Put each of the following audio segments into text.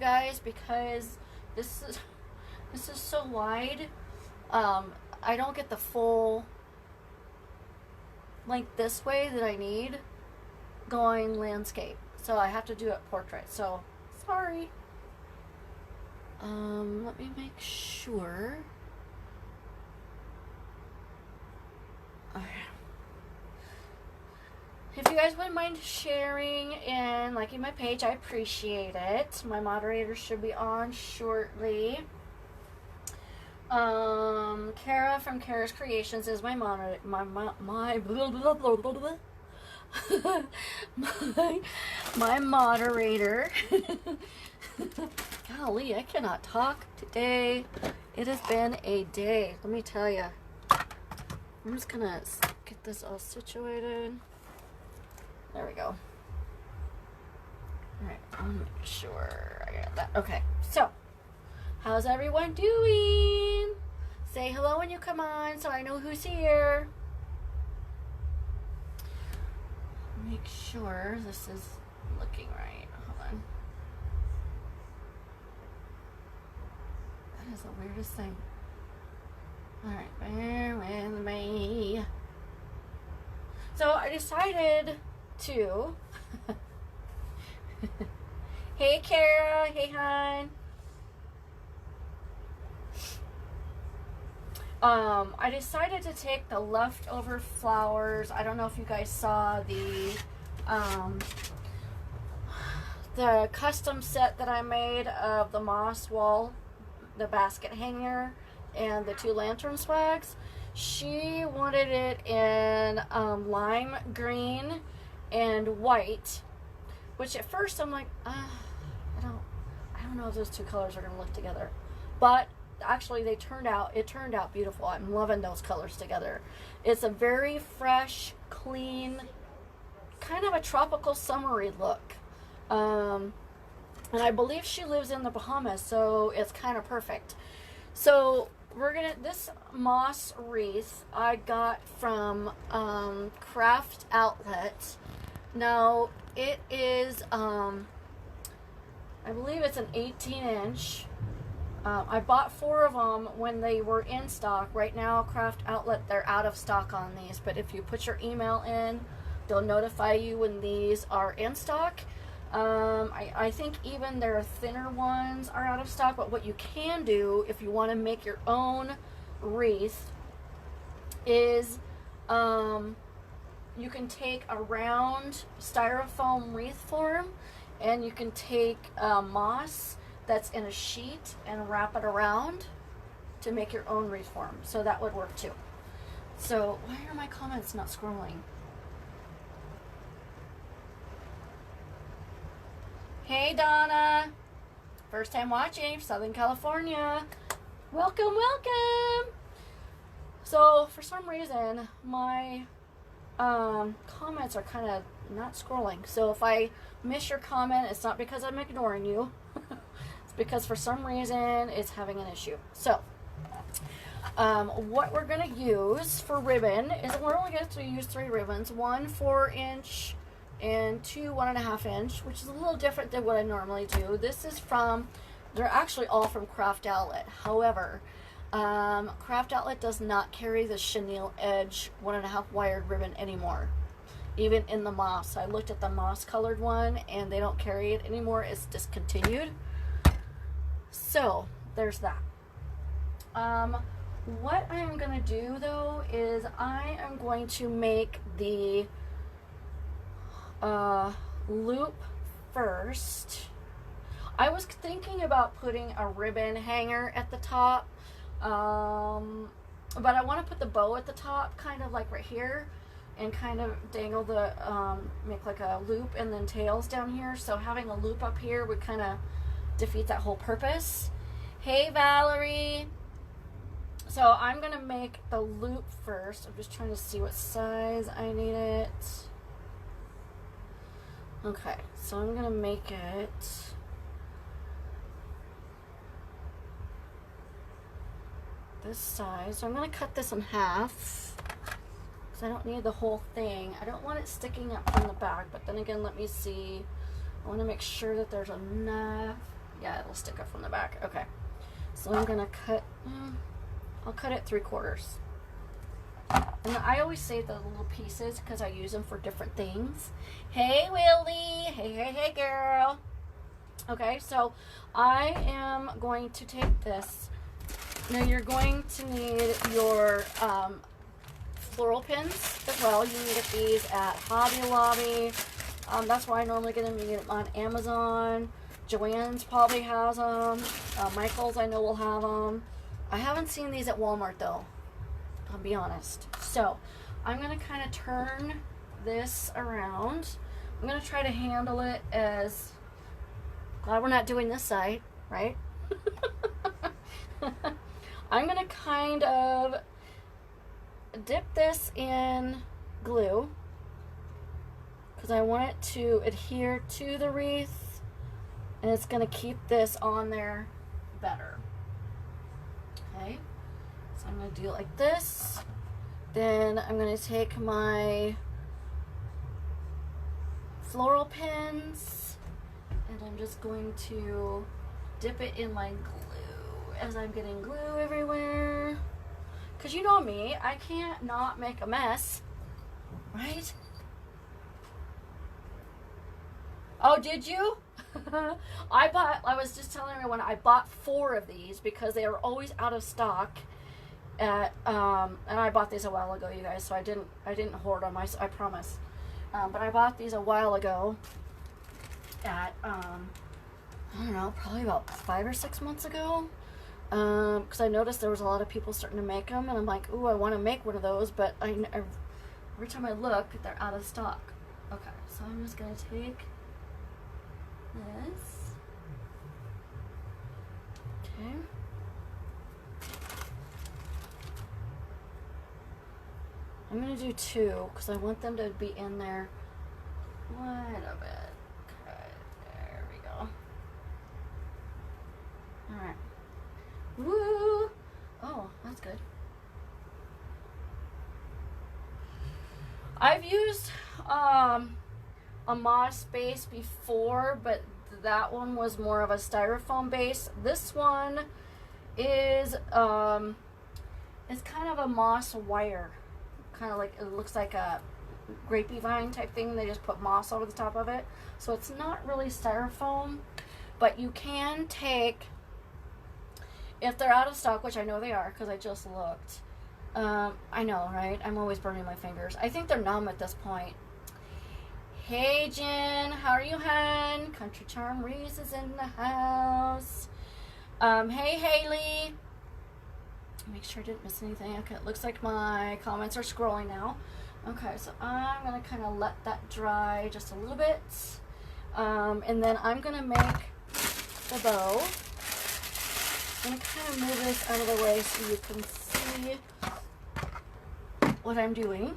guys, because this is so wide. I don't get the full length this way that I need going landscape. So I have to do it portrait. So sorry. Let me make sure. Okay. If you guys wouldn't mind sharing and liking my page, I appreciate it. My moderator should be on shortly. Kara from Kara's Creations is my moderator. My moderator. Golly, I cannot talk today. It has been a day. Let me tell you. I'm just gonna get this all situated. There we go. Alright, I'm make sure I got that. Okay, so how's everyone doing? Say hello when you come on so I know who's here. Make sure this is looking right. Hold on. That is the weirdest thing. Alright, bear with me. So I decided to Hey Kara, hey hon. I decided to take the leftover flowers. I don't know if you guys saw the custom set that I made of the moss wall, the basket hanger, and the 2 lantern swags. She wanted it in lime green and white, which at first I'm like, I don't know if those 2 colors are gonna look together, but actually it turned out beautiful. I'm loving those colors together. It's a very fresh, clean, kind of a tropical summery look. And I believe she lives in the Bahamas, so it's kind of perfect. So this moss wreath I got from Craft Outlet. Now it is I believe it's an 18-inch. I bought 4 of them when they were in stock. Right now, Craft Outlet, they're out of stock on these, but if you put your email in, they'll notify you when these are in stock. I think even their thinner ones are out of stock, but what you can do if you want to make your own wreath is you can take a round styrofoam wreath form, and you can take moss that's in a sheet and wrap it around to make your own wreath form. So that would work too. So why are my comments not scrolling? Hey Donna, first time watching, Southern California. Welcome, welcome. So for some reason my comments are kind of not scrolling. So if I miss your comment, it's not because I'm ignoring you. It's because for some reason it's having an issue. So what we're going to use for ribbon is we're only going to use 3 ribbons, 1 4-inch and 2 1.5 inch, which is a little different than what I normally do. This is they're actually all from Craft Outlet. However, Craft Outlet does not carry the chenille edge 1.5 wired ribbon anymore, even in the moss. I looked at the moss colored one and they don't carry it anymore. It's discontinued. So there's that. What I am going to do though is I am going to make the loop first. I was thinking about putting a ribbon hanger at the top, but I want to put the bow at the top, kind of like right here, and kind of dangle the make like a loop and then tails down here. So having a loop up here would kind of defeat that whole purpose. Hey Valerie. So I'm gonna make the loop first. I'm just trying to see what size I need it. Okay, so I'm gonna make it this size. So I'm gonna cut this in half because I don't need the whole thing. I don't want it sticking up from the back, but then again, let me see. I want to make sure that there's enough. Yeah, it'll stick up from the back. Okay. So I'm gonna cut, I'll cut it 3/4. And I always save the little pieces because I use them for different things. Hey, Willie. Hey, girl. Okay, so I am going to take this. Now you're going to need your floral pins as well. You can get these at Hobby Lobby. That's where I normally get them. You can get them on Amazon. Joann's probably has them. Michael's I know will have them. I haven't seen these at Walmart though. I'll be honest. So I'm going to kind of turn this around. I'm going to try to handle it as... Glad we're not doing this side, right? I'm going to kind of dip this in glue because I want it to adhere to the wreath, and it's going to keep this on there better. Okay, so I'm going to do it like this. Then I'm going to take my floral pins and I'm just going to dip it in my glue as I'm getting glue everywhere. Because you know me, I can't not make a mess, right? Oh, did you? I was just telling everyone, I bought 4 of these because they are always out of stock at, and I bought these a while ago, you guys, so I didn't hoard them, I promise. But I bought these a while ago at, I don't know, probably about 5 or 6 months ago. Because I noticed there was a lot of people starting to make them, and I'm like, ooh, I want to make one of those, but every time I look, they're out of stock. Okay, so I'm just going to take this. Okay. I'm going to do 2, because I want them to be in there quite a bit. Okay, there we go. Alright. Woo! Oh, that's good. I've used a moss base before, but that one was more of a styrofoam base. This one is it's kind of a moss wire, kind of like, it looks like a grapevine type thing. They just put moss over the top of it, so it's not really styrofoam, but you can take, if they're out of stock, which I know they are because I just looked. I know, right? I'm always burning my fingers. I think they're numb at this point. Hey, Jen. How are you, hun? Country Charm Reese is in the house. Hey, Haley. Make sure I didn't miss anything. Okay, it looks like my comments are scrolling now. Okay, so I'm going to kind of let that dry just a little bit. And then I'm going to make the bow. I'm going to kind of move this out of the way so you can see what I'm doing.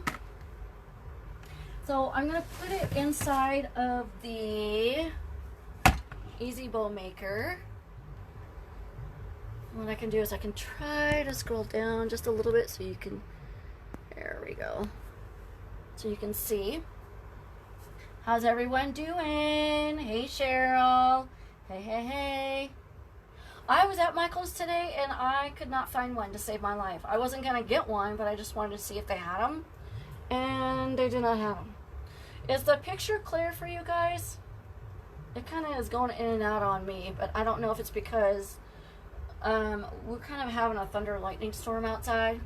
So I'm going to put it inside of the Easy Bow Maker. What I can do is I can try to scroll down just a little bit so you can, there we go. So you can see. How's everyone doing? Hey, Cheryl. Hey. I was at Michael's today and I could not find one to save my life. I wasn't going to get one, but I just wanted to see if they had them. And they did not have them. Is the picture clear for you guys? It kind of is going in and out on me, but I don't know if it's because we're kind of having a thunder and lightning storm outside.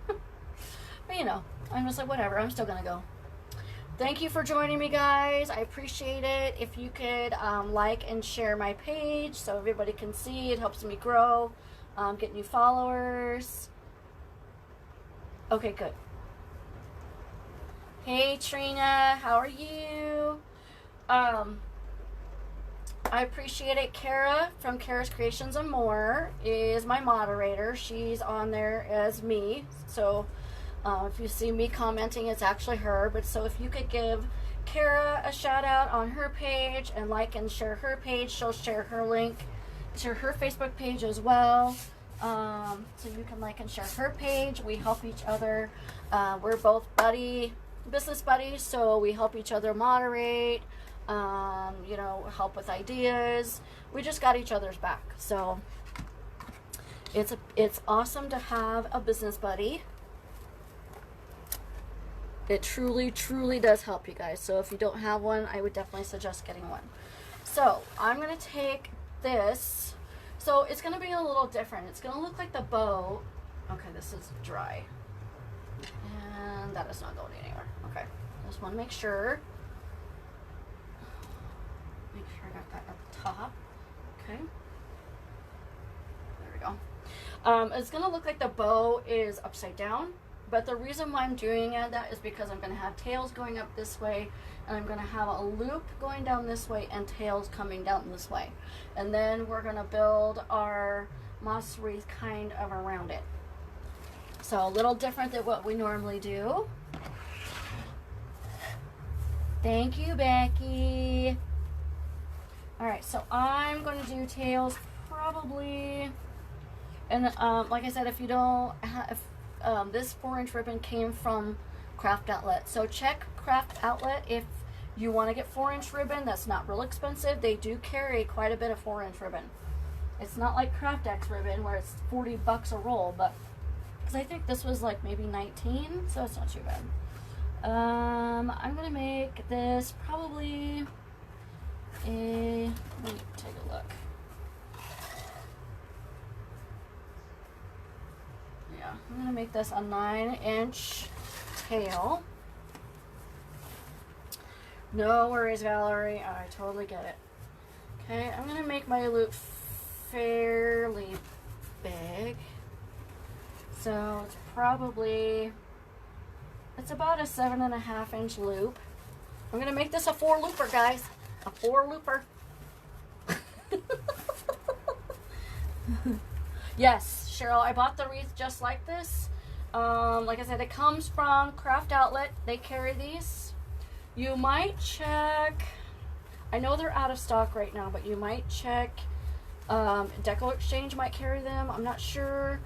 But you know, I'm just like, whatever, I'm still going to go. Thank you for joining me, guys. I appreciate it. If you could like and share my page so everybody can see, it helps me grow, get new followers. Okay, good. Hey, Trina, how are you? I appreciate it. Kara from Kara's Creations and More is my moderator. She's on there as me. So if you see me commenting, it's actually her. But so if you could give Kara a shout out on her page and like and share her page, she'll share her link to her Facebook page as well. So you can like and share her page. We help each other. We're both business buddies, so we help each other moderate. you know, help with ideas. We just got each other's back. So it's awesome to have a business buddy. It truly, truly does help you guys. So if you don't have one, I would definitely suggest getting one. So I'm going to take this. So it's going to be a little different. It's going to look like the bow. Okay, this is dry. And that is not going anywhere. Okay, just want to make sure. Make sure I got that at the top. Okay. There we go. It's going to look like the bow is upside down. But the reason why I'm doing that is because I'm going to have tails going up this way, and I'm going to have a loop going down this way and tails coming down this way. And then we're going to build our moss wreath kind of around it. So a little different than what we normally do. Thank you, Becky. Alright, so I'm going to do tails probably, and like I said, if you don't have, this 4-inch ribbon came from Craft Outlet. So check Craft Outlet if you want to get 4-inch ribbon. That's not real expensive. They do carry quite a bit of 4-inch ribbon. It's not like Craft X ribbon where it's $40 a roll, but because I think this was like maybe 19, so it's not too bad. I'm gonna make this probably a, let me take a look. I'm going to make this a 9-inch tail. No worries, Valerie. I totally get it. Okay, I'm going to make my loop fairly big. So it's probably, it's about a 7.5-inch loop. I'm going to make this a 4-looper, guys. A 4-looper. Yes, Cheryl, I bought the wreath just like this. Like I said, it comes from Craft Outlet. They carry these. You might check, I know they're out of stock right now, but you might check, Deco Exchange might carry them. I'm not sure.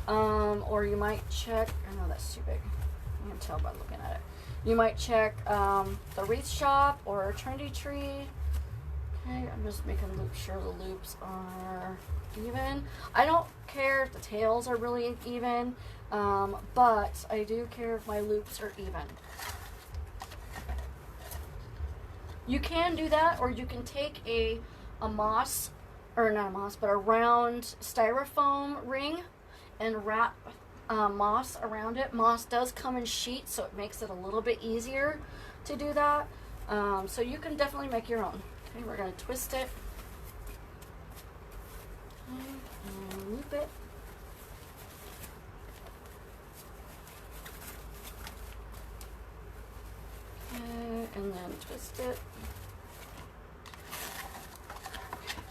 Or you might check, I know that's too big. I can tell by looking at it. You might check the Wreath Shop or Trendy Tree. Okay, I'm just making sure the loops are even. I don't care if the tails are really even, but I do care if my loops are even. You can do that, or you can take a moss, or not a moss, but a round styrofoam ring and wrap moss around it. Moss does come in sheets, so it makes it a little bit easier to do that. So you can definitely make your own. Okay, we're going to twist it. Okay, and loop it. Okay, and then twist it.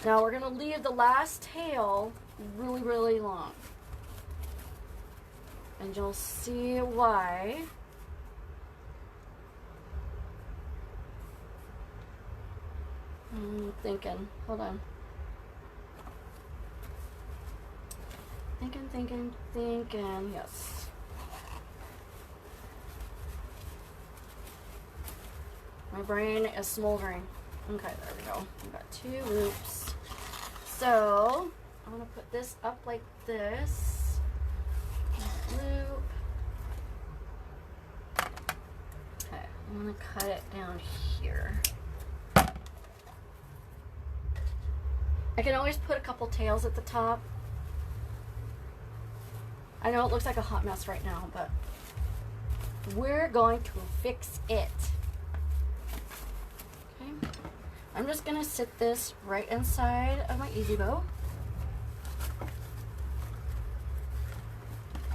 Now we're going to leave the last tail really, really long. And you'll see why. I'm thinking, hold on. Thinking, yes. My brain is smoldering. Okay, there we go. We've got 2 loops. So, I'm going to put this up like this. Loop. Okay, I'm going to cut it down here. I can always put a couple tails at the top. I know it looks like a hot mess right now, but we're going to fix it. Okay. I'm just going to sit this right inside of my Easy Bow.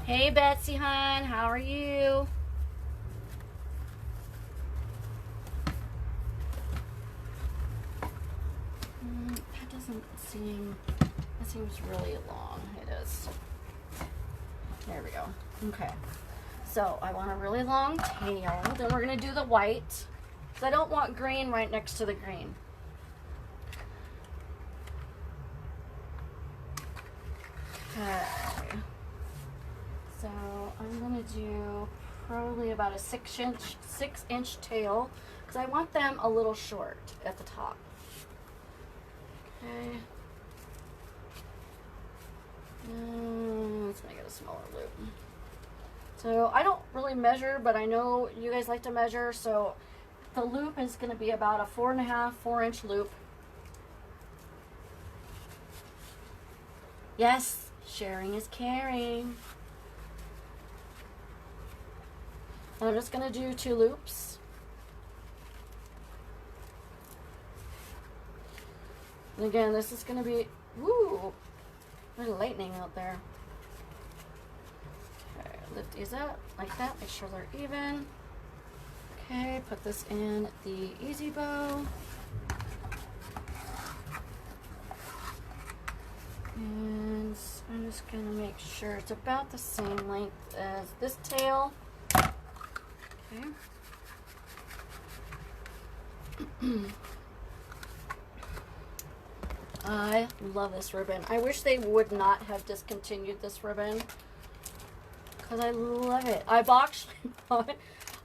Hey, Betsy, hon, how are you? That seems really long. It is. There we go. Okay. So I want a really long tail. Then we're going to do the white. Because I don't want green right next to the green. Okay. So I'm going to do probably about a 6-inch tail. because I want them a little short at the top. Okay. Let's make it a smaller loop. So I don't really measure, but I know you guys like to measure, so the loop is going to be about a 4.5, 4-inch loop. Yes, sharing is caring. And I'm just going to do 2 loops. And again, this is going to be, woo, there's lightning out there. Okay, lift these up like that, make sure they're even. Okay, put this in the easy bow. And I'm just going to make sure it's about the same length as this tail. Okay. I love this ribbon. I wish they would not have discontinued this ribbon because I love it. I've actually bought,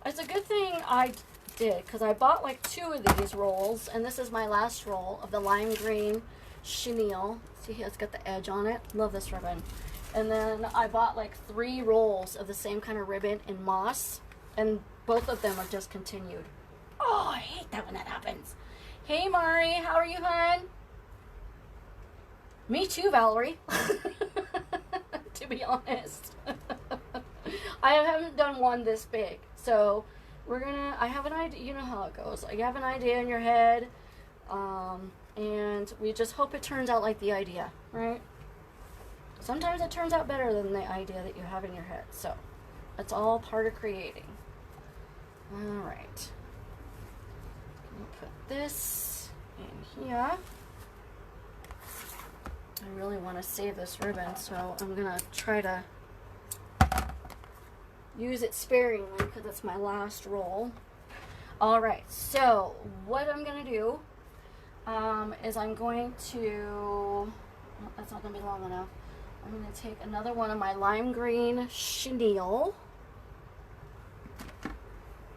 it's a good thing I did because I bought like 2 of these rolls, and this is my last roll of the lime green chenille. See, it's got the edge on it. Love this ribbon. And then I bought like 3 rolls of the same kind of ribbon in moss, and both of them are discontinued. Oh, I hate that when that happens. Hey, Mari, how are you, hon? Me too, Valerie. To be honest. I haven't done one this big. So I have an idea. You know how it goes. You have an idea in your head. And we just hope it turns out like the idea, right? Sometimes it turns out better than the idea that you have in your head. So that's all part of creating. All right. We'll put this in here. I really want to save this ribbon, so I'm going to try to use it sparingly because it's my last roll. All right, so what I'm going to do is I'm going to, that's not going to be long enough. I'm going to take another one of my lime green chenille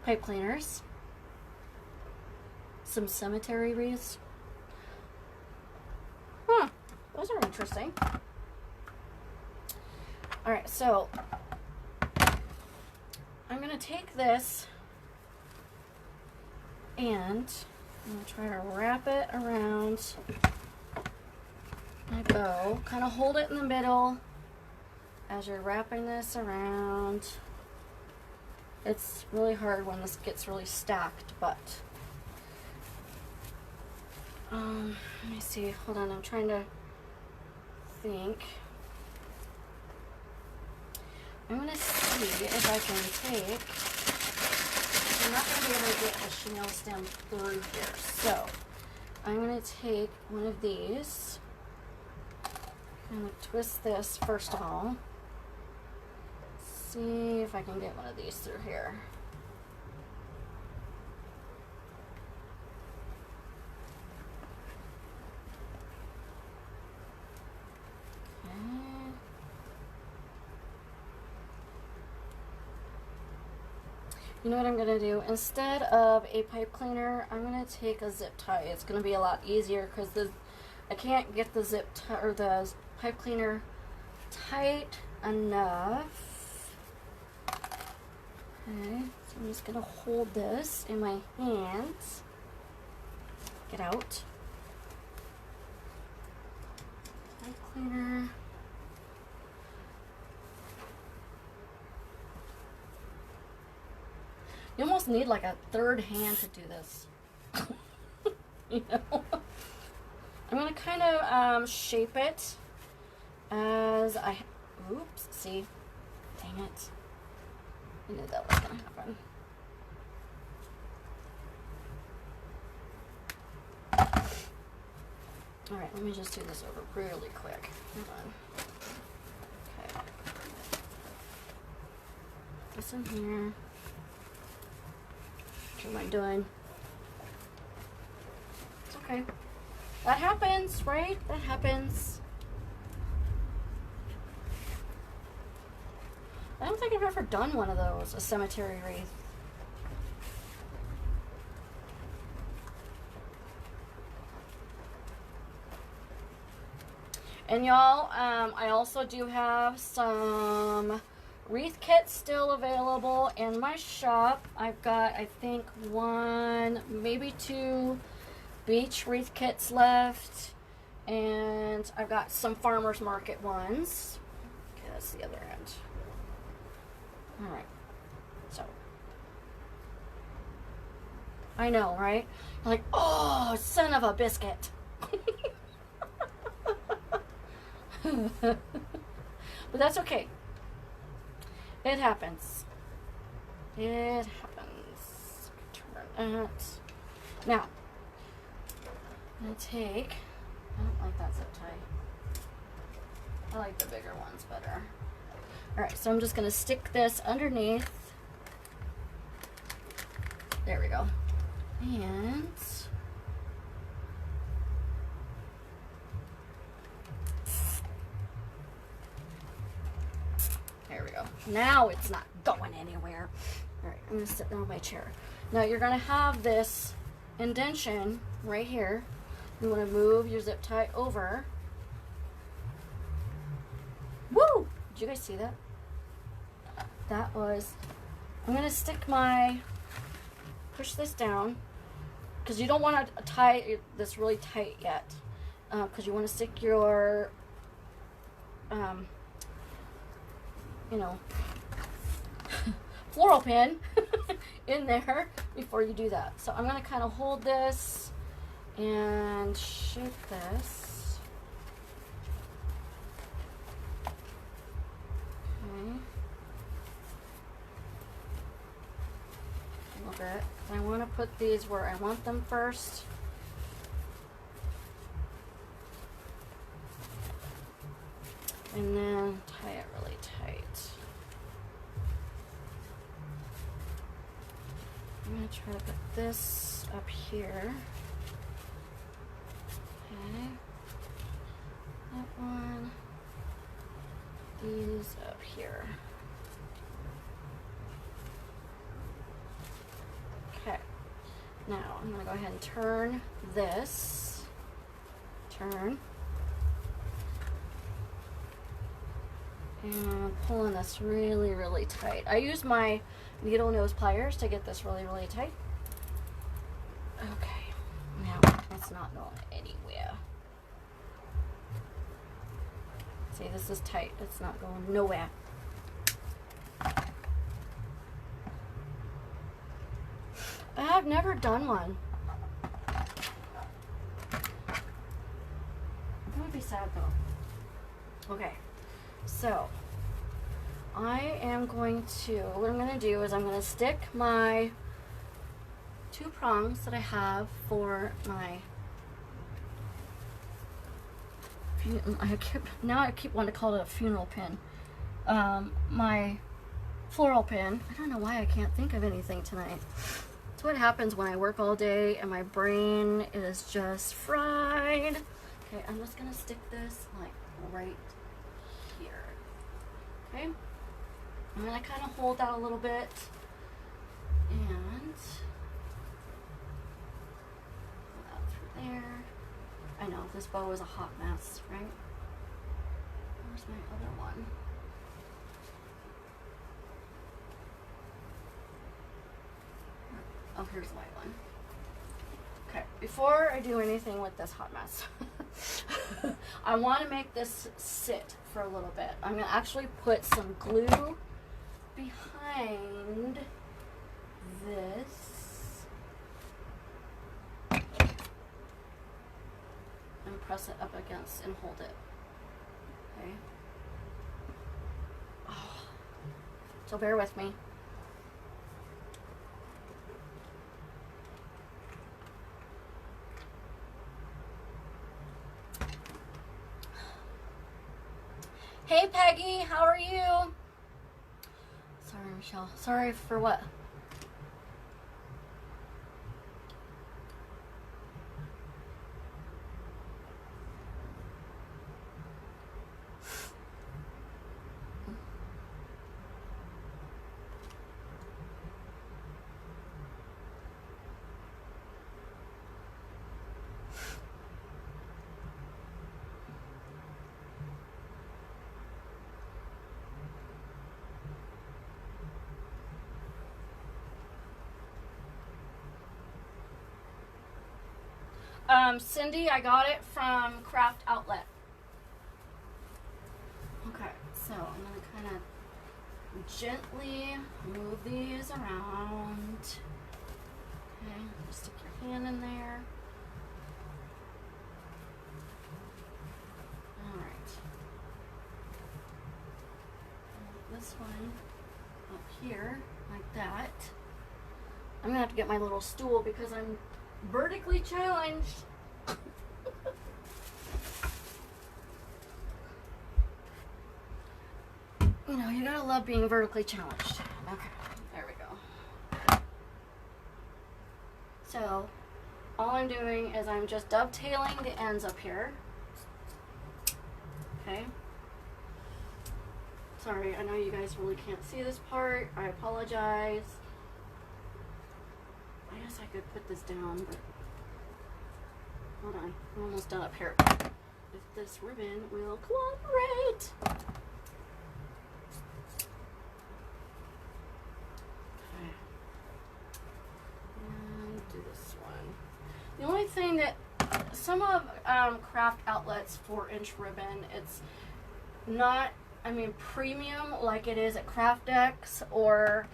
pipe cleaners, some cemetery wreaths. Those are interesting. All right, so I'm going to take this and I'm going to try to wrap it around my bow. Kind of hold it in the middle as you're wrapping this around. It's really hard when this gets really stacked, but let me see. Hold on, I'm trying to think. I'm going to see if I can take, I'm not going to be able to get the chenille stem through here, so I'm going to take one of these. I'm going to twist this first of all. See if I can get one of these through here. You know what I'm going to do? Instead of a pipe cleaner, I'm going to take a zip tie. It's going to be a lot easier because I can't get the zip tie or the pipe cleaner tight enough. Okay, so I'm just going to hold this in my hands. Get out. Pipe cleaner. You almost need like a third hand to do this. You know? I'm going to kind of shape it as I... Oops, see? Dang it. I knew that was going to happen. Alright, let me just do this over really quick. Hold on. Okay. This in here. What am I doing? It's okay. That happens, right? That happens. I don't think I've ever done one of those, a cemetery wreath. And y'all, I also do have some wreath kits still available in my shop. I've got, I think, 1, maybe 2 beach wreath kits left. And I've got some farmer's market ones. Okay, that's the other end. Alright. So. I know, right? You're like, oh, son of a biscuit. But that's okay. It happens. It happens. Turn it. Now, I'm going to take... I don't like that zip tie. I like the bigger ones better. Alright, so I'm just going to stick this underneath. There we go. And... there we go. Now it's not going anywhere. Alright, I'm going to sit down on my chair. Now you're going to have this indentation right here. You want to move your zip tie over. Woo! Did you guys see that? That was... I'm going to stick my... push this down. Because you don't want to tie this really tight yet. Because you want to stick your... you know, floral pin in there before you do that. So I'm going to kind of hold this and shape this. Okay. A little bit. I want to put these where I want them first. And then tie it really tight. I'm going to try to put this up here. Okay. That one. These up here. Okay. Now I'm going to go ahead and turn this. Turn. And pulling this really, really tight. I use my needle nose pliers to get this really, really tight. Okay, now it's not going anywhere. See, this is tight. It's not going nowhere. I've never done one. That would be sad though. Okay. So, I am going to, what I'm going to do is I'm going to stick my 2 prongs that I have for my, I keep wanting to call it a funeral pin, my floral pin. I don't know why I can't think of anything tonight. It's what happens when I work all day and my brain is just fried. Okay, I'm just going to stick this like right here. Okay, I'm going to kind of hold that a little bit and pull that through there. I know this bow is a hot mess, right? Where's my other one? Oh, here's the white one. Okay, before I do anything with this hot mess, I want to make this sit for a little bit. I'm going to actually put some glue behind this and press it up against and hold it. Okay. Oh. So bear with me. Hey Peggy, how are you? Sorry, Michelle. Sorry for what? Cindy, I got it from Craft Outlet. Okay, so I'm going to kind of gently move these around. Okay, just stick your hand in there. Alright. This one up here, like that. I'm going to have to get my little stool because I'm vertically challenged. You know, you gotta love being vertically challenged. Okay, there we go. So, all I'm doing is I'm just dovetailing the ends up here. Okay. Sorry, I know you guys really can't see this part. I apologize. I guess I could put this down, but hold on. I'm almost done up here. If this ribbon will cooperate. Okay. And do this one. The only thing that some of Craft Outlet's 4-inch ribbon, it's not, I mean, premium like it is at Craft X or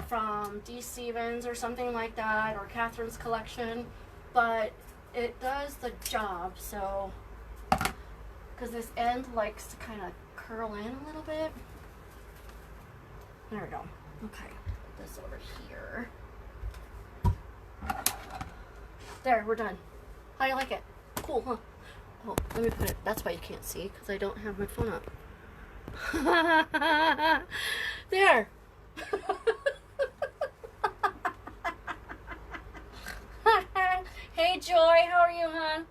from D. Stevens or something like that, or Catherine's collection, but it does the job. So, because this end likes to kind of curl in a little bit. There we go. Okay, put this over here. There, we're done. How do you like it? Cool, huh? Oh, let me put it, that's why you can't see, because I don't have my phone up. There. Hey Joy, how are you, hon?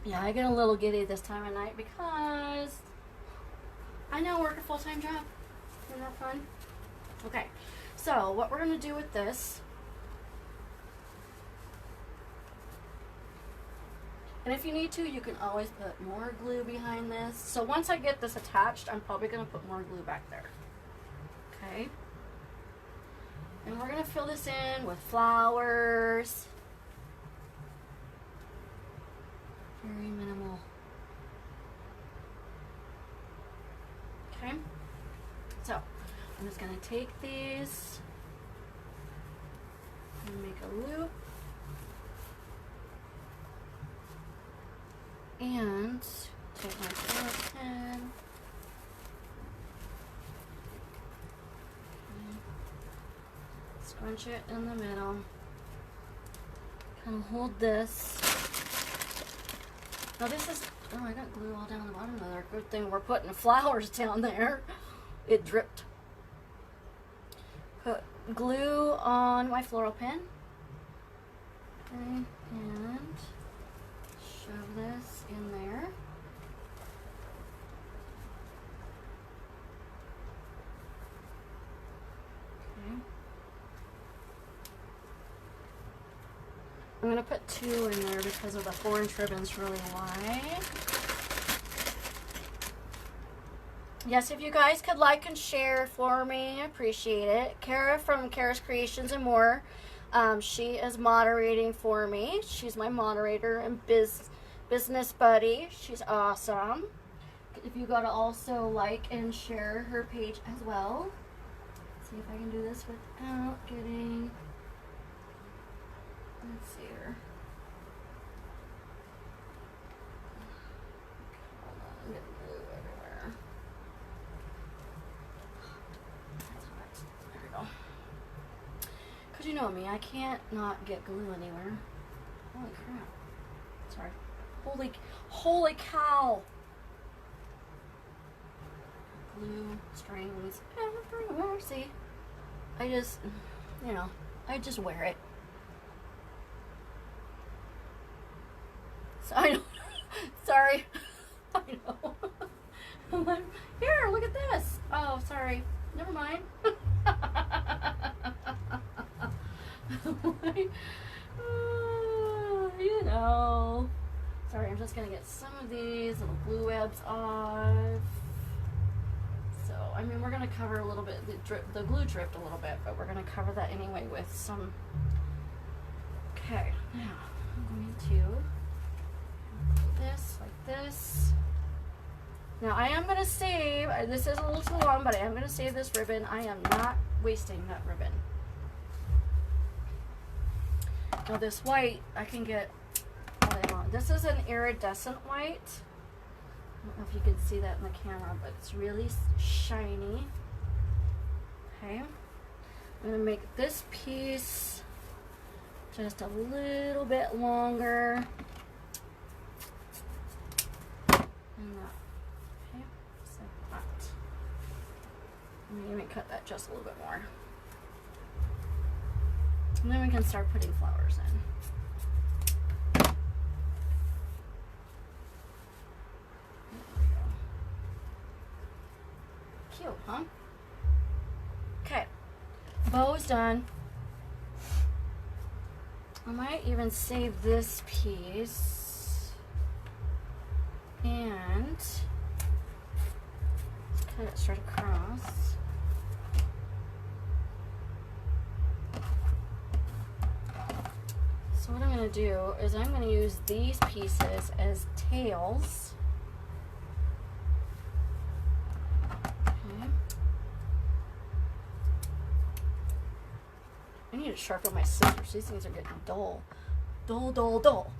Yeah, I get a little giddy this time of night because I now work a full-time job. Isn't that fun? Okay, so what we're going to do with this, and if you need to, you can always put more glue behind this. So once I get this attached, I'm probably going to put more glue back there. Okay. And we're going to fill this in with flowers. Very minimal. Okay. So I'm just going to take these and make a loop. And take my ferrite pen. Scrunch it in the middle. Kind of hold this. Now this is, oh, I got glue all down the bottom of there. Good thing we're putting flowers down there. It dripped. Put glue on my floral pen. Okay, and shove this in there. Okay. I'm going to put 2 in there because of the 4-inch ribbon's really wide. Yes, if you guys could like and share for me, I appreciate it. Kara from Kara's Creations and More. She is moderating for me. She's my moderator and business buddy. She's awesome. If you gotta also like and share her page as well. Let's see if I can do this without getting, let's see here. Hold on, I'm getting glue everywhere. That's hot. There we go. Cause you know me, I can't not get glue anywhere. Holy crap. Sorry. Holy cow. Glue, strings, everywhere. See? I just, you know, I just wear it. So I know. Sorry. I know. I'm like, here, look at this. Oh, sorry. Never mind. You know. Sorry, I'm just going to get some of these little glue webs off. So, I mean, we're going to cover a little bit, the glue dripped a little bit, but we're going to cover that anyway with some, okay, now, I'm to put this like this. Now I am going to save, this is a little too long, but I am going to save this ribbon. I am not wasting that ribbon. Now this white, I can get all day long. This is an iridescent white. I don't know if you can see that in the camera, but it's really shiny. Okay. I'm going to make this piece just a little bit longer. And that. Okay, just like that. I'm going to cut that just a little bit more. And then we can start putting flowers in. Cute, huh? Okay, bow's done. I might even save this piece and cut it straight across. So what I'm going to do is I'm going to use these pieces as tails. I need to sharpen my scissors. These things are getting dull. Dull, dull, dull.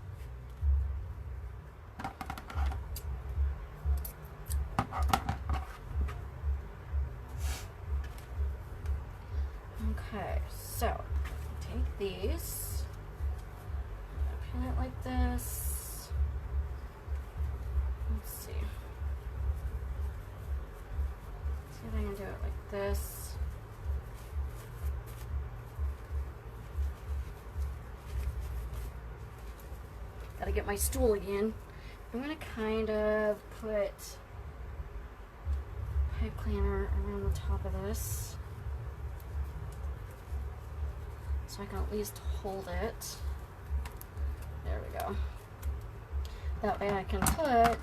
Okay, so take these, pin it like this. Let's see. See if I can do it like this. Gotta get my stool again. I'm gonna kind of put pipe cleaner around the top of this so I can at least hold it. There we go. That way I can put a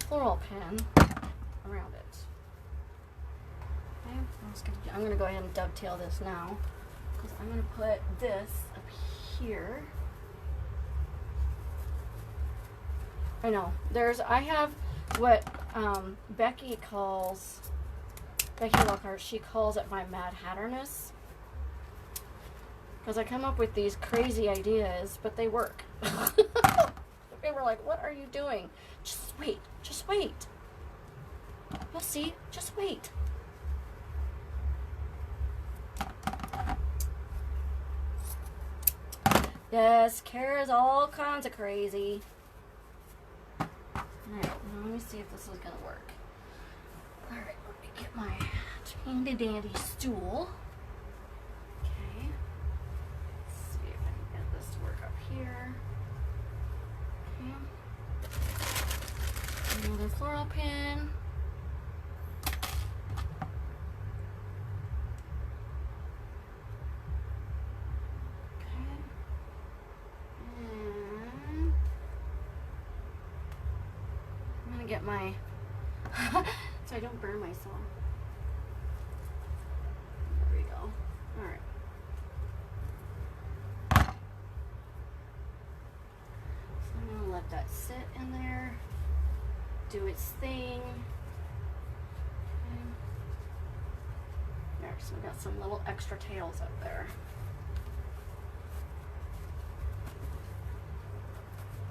floral pin around it. Okay, I'm gonna go ahead and dovetail this now. I'm going to put this up here. I know, I have what Becky Lockhart, she calls it my Mad Hatterness. Because I come up with these crazy ideas, but they work. They were like, what are you doing? Just wait, just wait. You'll see, just wait. Yes, Kara's all kinds of crazy. Alright, let me see if this is gonna work. Alright, let me get my handy dandy stool. Okay. Let's see if I can get this to work up here. Okay. Another floral pin. Get my so I don't burn myself. There we go. All right. So I'm gonna let that sit in there, do its thing. Okay. There, so we got some little extra tails up there.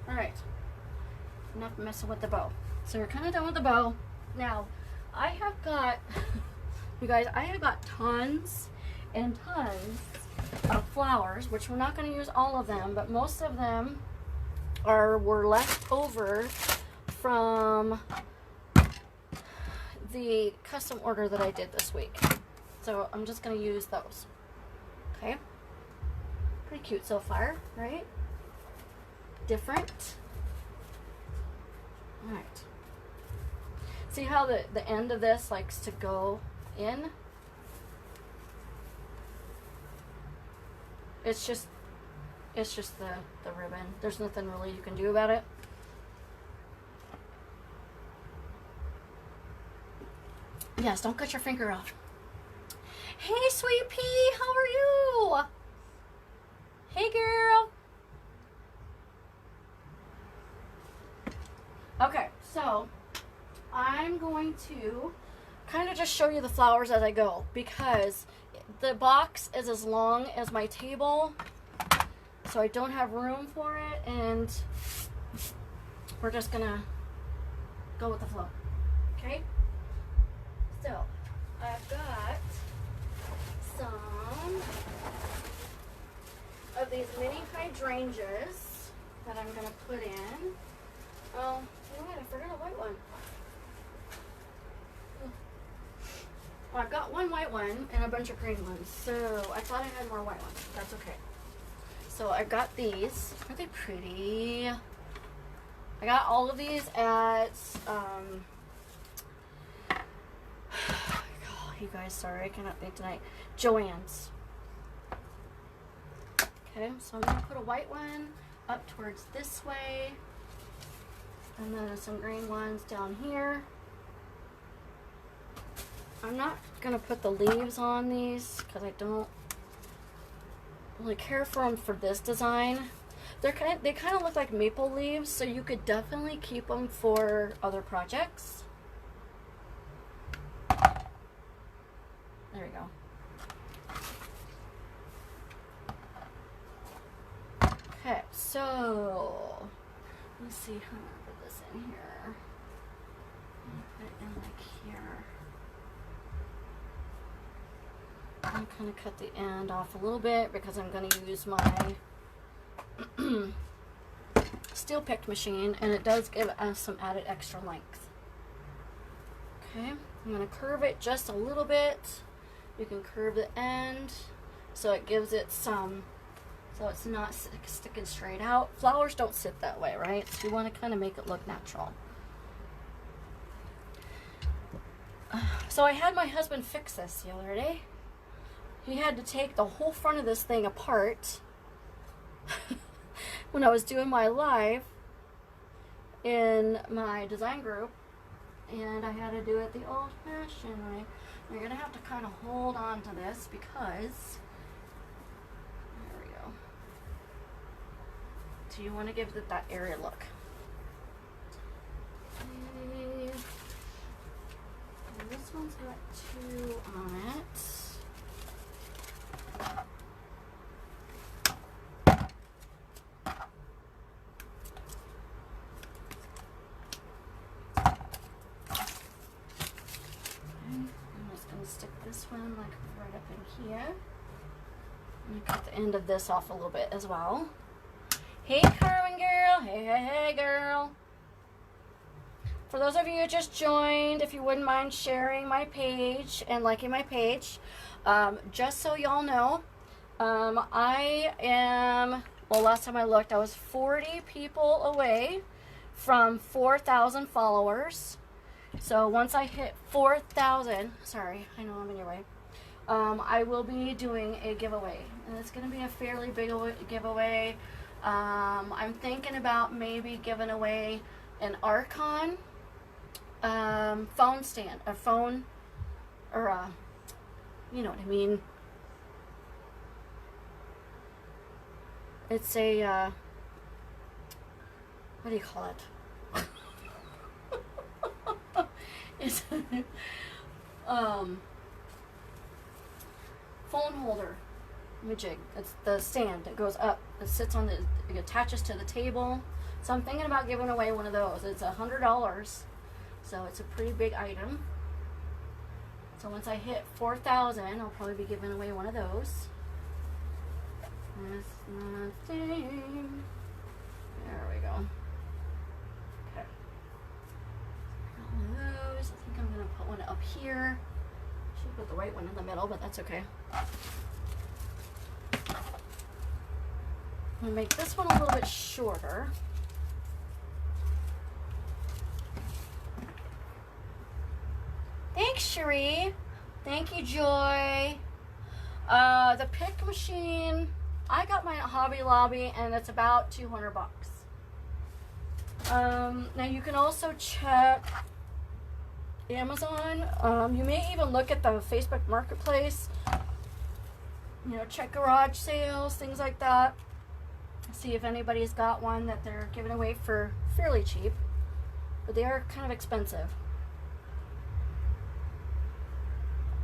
All right. Enough messing with the bow. So we're kind of done with the bow. Now, I have got, you guys, I have got tons and tons of flowers, which we're not going to use all of them, but most of them were left over from the custom order that I did this week. So I'm just going to use those. Okay. Pretty cute so far, right? Different. All right. See how the end of this likes to go in? It's just the ribbon. There's nothing really you can do about it. Yes, don't cut your finger off. Hey, sweet pea, how are you? Hey, girl. Okay, so I'm going to kind of just show you the flowers as I go because the box is as long as my table, so I don't have room for it, and we're just gonna go with the flow. Okay? So I've got some of these mini hydrangeas that I'm gonna put in. Oh, you know what? I forgot a white one. Well, I've got one white one and a bunch of green ones, so I thought I had more white ones. That's okay. So I got these. Are they pretty? I got all of these at, oh, you guys, sorry, I cannot think tonight. Joann's. Okay, so I'm gonna put a white one up towards this way, and then some green ones down here. I'm not gonna put the leaves on these because I don't really care for them for this design. They kind of look like maple leaves, so you could definitely keep them for other projects. There we go. Okay, so let's see how I put this in here. Put it in like here. I'm kind of cut the end off a little bit because I'm going to use my steel picked machine, and it does give us some added extra length. Okay, I'm going to curve it just a little bit. You can curve the end so it gives it some, so it's not sticking straight out. Flowers don't sit that way, right? So you want to kind of make it look natural. So I had my husband fix this the other day. He had to take the whole front of this thing apart when I was doing my live in my design group, and I had to do it the old-fashioned way. You're going to have to kind of hold on to this because, there we go. So you want to give it that area look. Okay. And this one's got 2 on it. This one like right up in here. I'm gonna cut the end of this off a little bit as well. Hey Carmen girl, hey girl. For those of you who just joined, if you wouldn't mind sharing my page and liking my page, just so y'all know, I am, well, last time I looked, I was 40 people away from 4,000 followers. So once I hit 4,000, sorry, I know I'm in your way, I will be doing a giveaway. And it's going to be a fairly big giveaway. I'm thinking about maybe giving away an Archon phone stand, a phone, or a, you know what I mean. It's a, what do you call it? It's phone holder majig. It's the stand that goes up. It sits on the, it attaches to the table. So I'm thinking about giving away one of those. It's $100, so it's a pretty big item. So once I hit 4,000, I'll probably be giving away one of those. That's nothing. There we go. Okay. One of those. I think I'm gonna put one up here. Should put the white one in the middle, but that's okay. I'm gonna make this one a little bit shorter. Thanks, Cherie. Thank you, Joy. The pick machine, I got mine at Hobby Lobby, and it's about 200 bucks. Now you can also check Amazon. You may even look at the Facebook Marketplace. You know, check garage sales, things like that. See if anybody's got one that they're giving away for fairly cheap. But they are kind of expensive.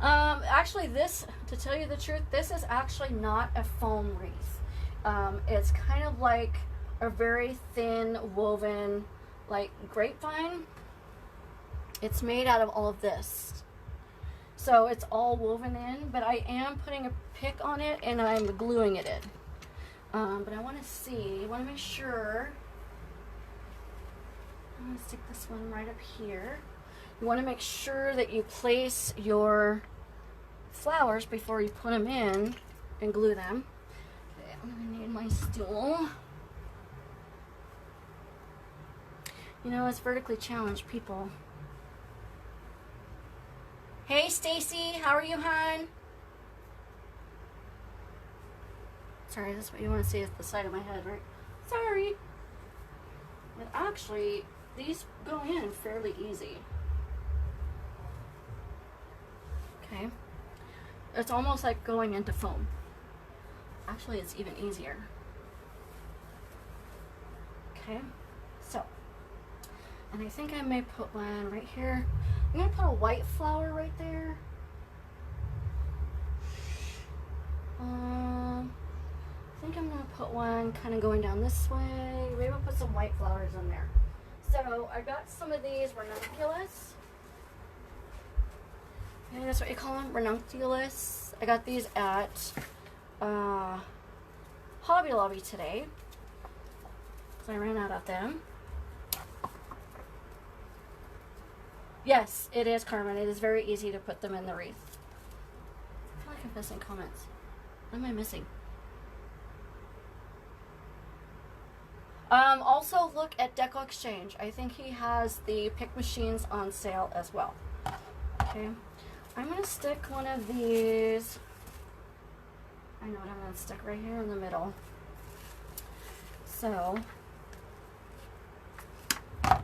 Actually, this, to tell you the truth, this is actually not a foam wreath. It's kind of like a very thin woven, like grapevine. It's made out of all of this. So it's all woven in, but I am putting a pick on it and I'm gluing it in. But I want to make sure. I'm going to stick this one right up here. You want to make sure that you place your flowers before you put them in and glue them. Okay, I'm going to need my stool. You know, it's vertically challenged people. Hey Stacy, how are you, hon? Sorry, that's what you want to see at the side of my head, right? Sorry. But actually, these go in fairly easy. Okay. It's almost like going into foam. Actually, it's even easier. Okay. So, and I think I may put one right here. I'm going to put a white flower right there. I think I'm going to put one kind of going down this way. Maybe I'll put some white flowers in there. So I got some of these ranunculus. I think that's what you call them, ranunculus. I got these at Hobby Lobby today. So I ran out of them. Yes, it is, Carmen. It is very easy to put them in the wreath. I feel like I'm missing comments. What am I missing? Also look at Deco Exchange. I think he has the pick machines on sale as well. Okay. I'm going to stick one of these. I know what I'm going to stick right here in the middle. So, I'm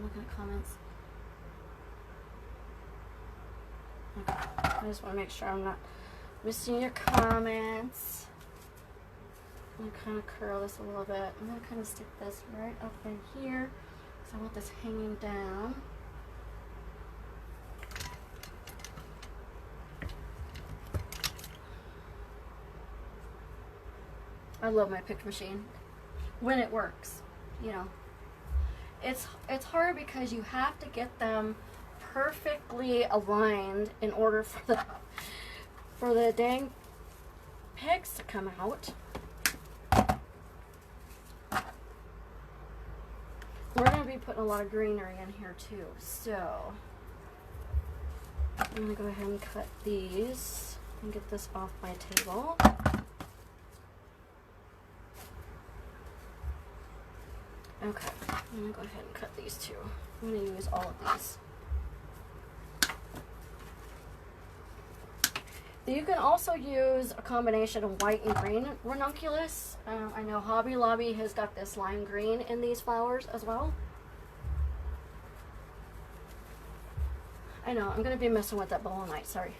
looking at comments. Okay. I just want to make sure I'm not missing your comments. I'm going to kind of curl this a little bit. I'm going to kind of stick this right up in here. So I want this hanging down. I love my pick machine when it works. You know, it's hard because you have to get them perfectly aligned in order for the dang picks to come out. We're going to be putting a lot of greenery in here too, so I'm going to go ahead and cut these and get this off my table. Okay, I'm going to go ahead and cut these two. I'm going to use all of these. You can also use a combination of white and green ranunculus. I know Hobby Lobby has got this lime green in these flowers as well. I know, I'm going to be messing with that bowl all night, sorry.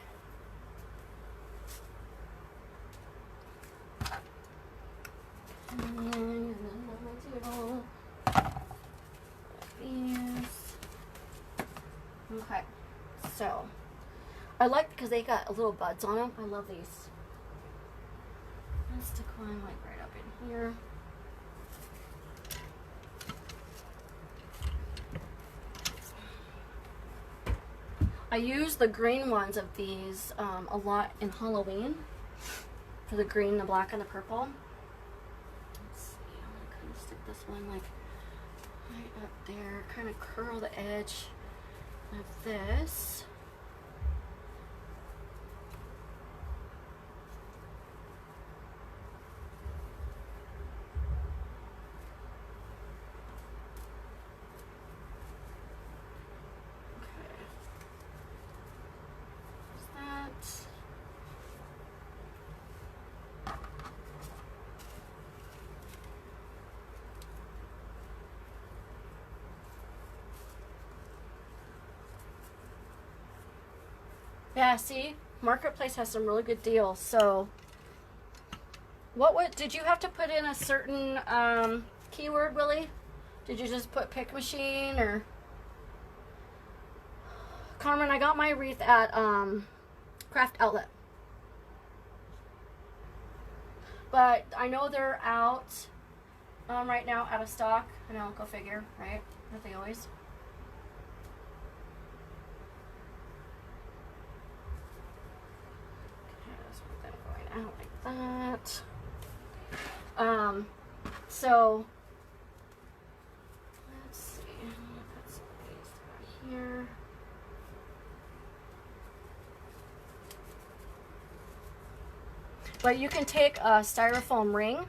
Okay, so I like because they got little buds on them. I love these. Let's stick one like right up in here. I use the green ones of these a lot in Halloween for the green, the black, and the purple. Let's see, I'm gonna kind of stick this one like right up there, kind of curl the edge of this. Yeah, see? Marketplace has some really good deals. So, did you have to put in a certain keyword, Willie? Did you just put pick machine or? Carmen, I got my wreath at Craft Outlet. But I know they're out right now, out of stock. I know, go figure, right? Aren't they always? Okay, let's put that going out like that. So let's see. Put some of these here. But you can take a styrofoam ring.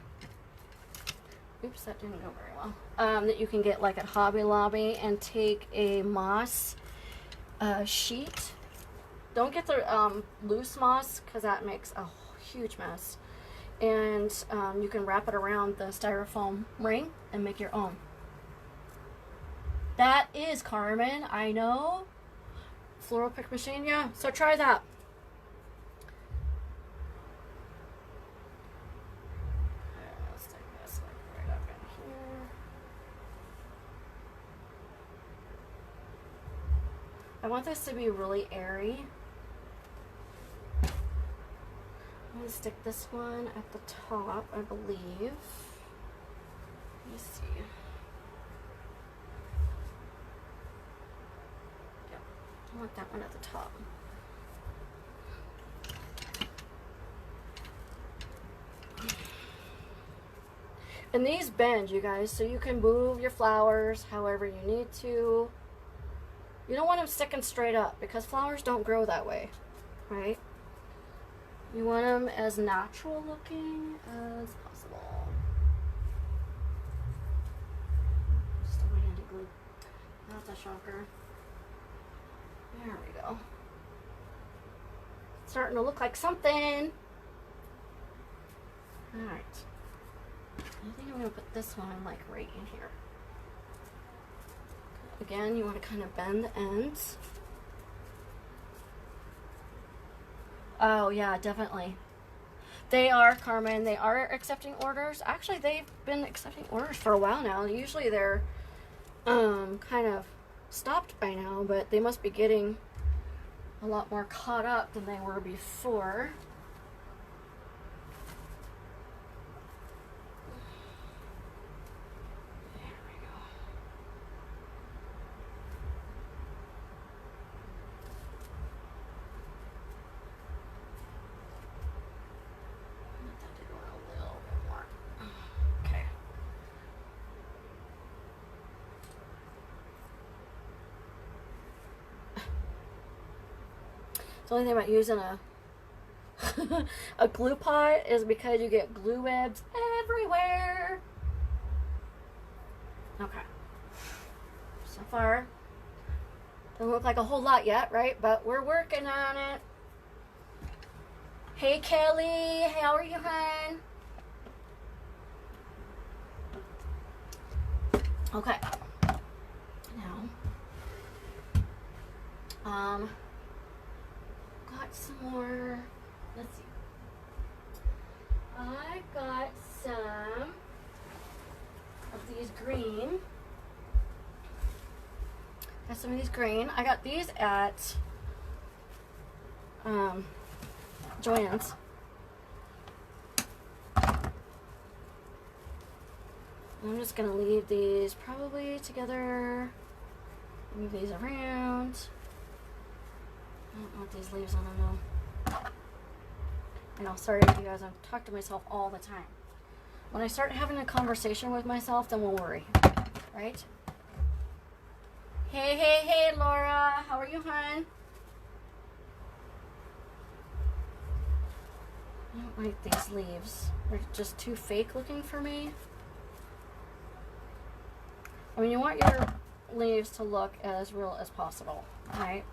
Oops, that didn't go very well. That you can get like at Hobby Lobby, and take a moss sheet. Don't get the loose moss because that makes a huge mess. And you can wrap it around the styrofoam ring and make your own. That is Carmen, I know. Floral pick machine, yeah. So try that. I want this to be really airy. I'm going to stick this one at the top, I believe. Let me see. Yep, I want that one at the top. And these bend, you guys, so you can move your flowers however you need to. You don't want them sticking straight up because flowers don't grow that way, right? You want them as natural looking as possible. Still my handy glue. That's a shocker. There we go. It's starting to look like something. Alright. I think I'm going to put this one like right in here. Again, you want to kind of bend the ends. Oh yeah, definitely. They are, Carmen, they are accepting orders. Actually, they've been accepting orders for a while now. Usually they're kind of stopped by now, but they must be getting a lot more caught up than they were before. The only thing about using a glue pot is because you get glue webs everywhere. Okay. So far, doesn't look like a whole lot yet, right? But we're working on it. Hey, Kelly. How are you, hon? Okay. Now, got some more, let's see. I got some of these green. Got some of these green. I got these at Joann's. I'm just gonna leave these probably together. Move these around. I don't want these leaves on them though. I know, sorry you guys, I talk to myself all the time. When I start having a conversation with myself, then we'll worry, right? Hey, hey, hey, Laura. How are you, hon? I don't like these leaves. They're just too fake looking for me. I mean, you want your leaves to look as real as possible, right?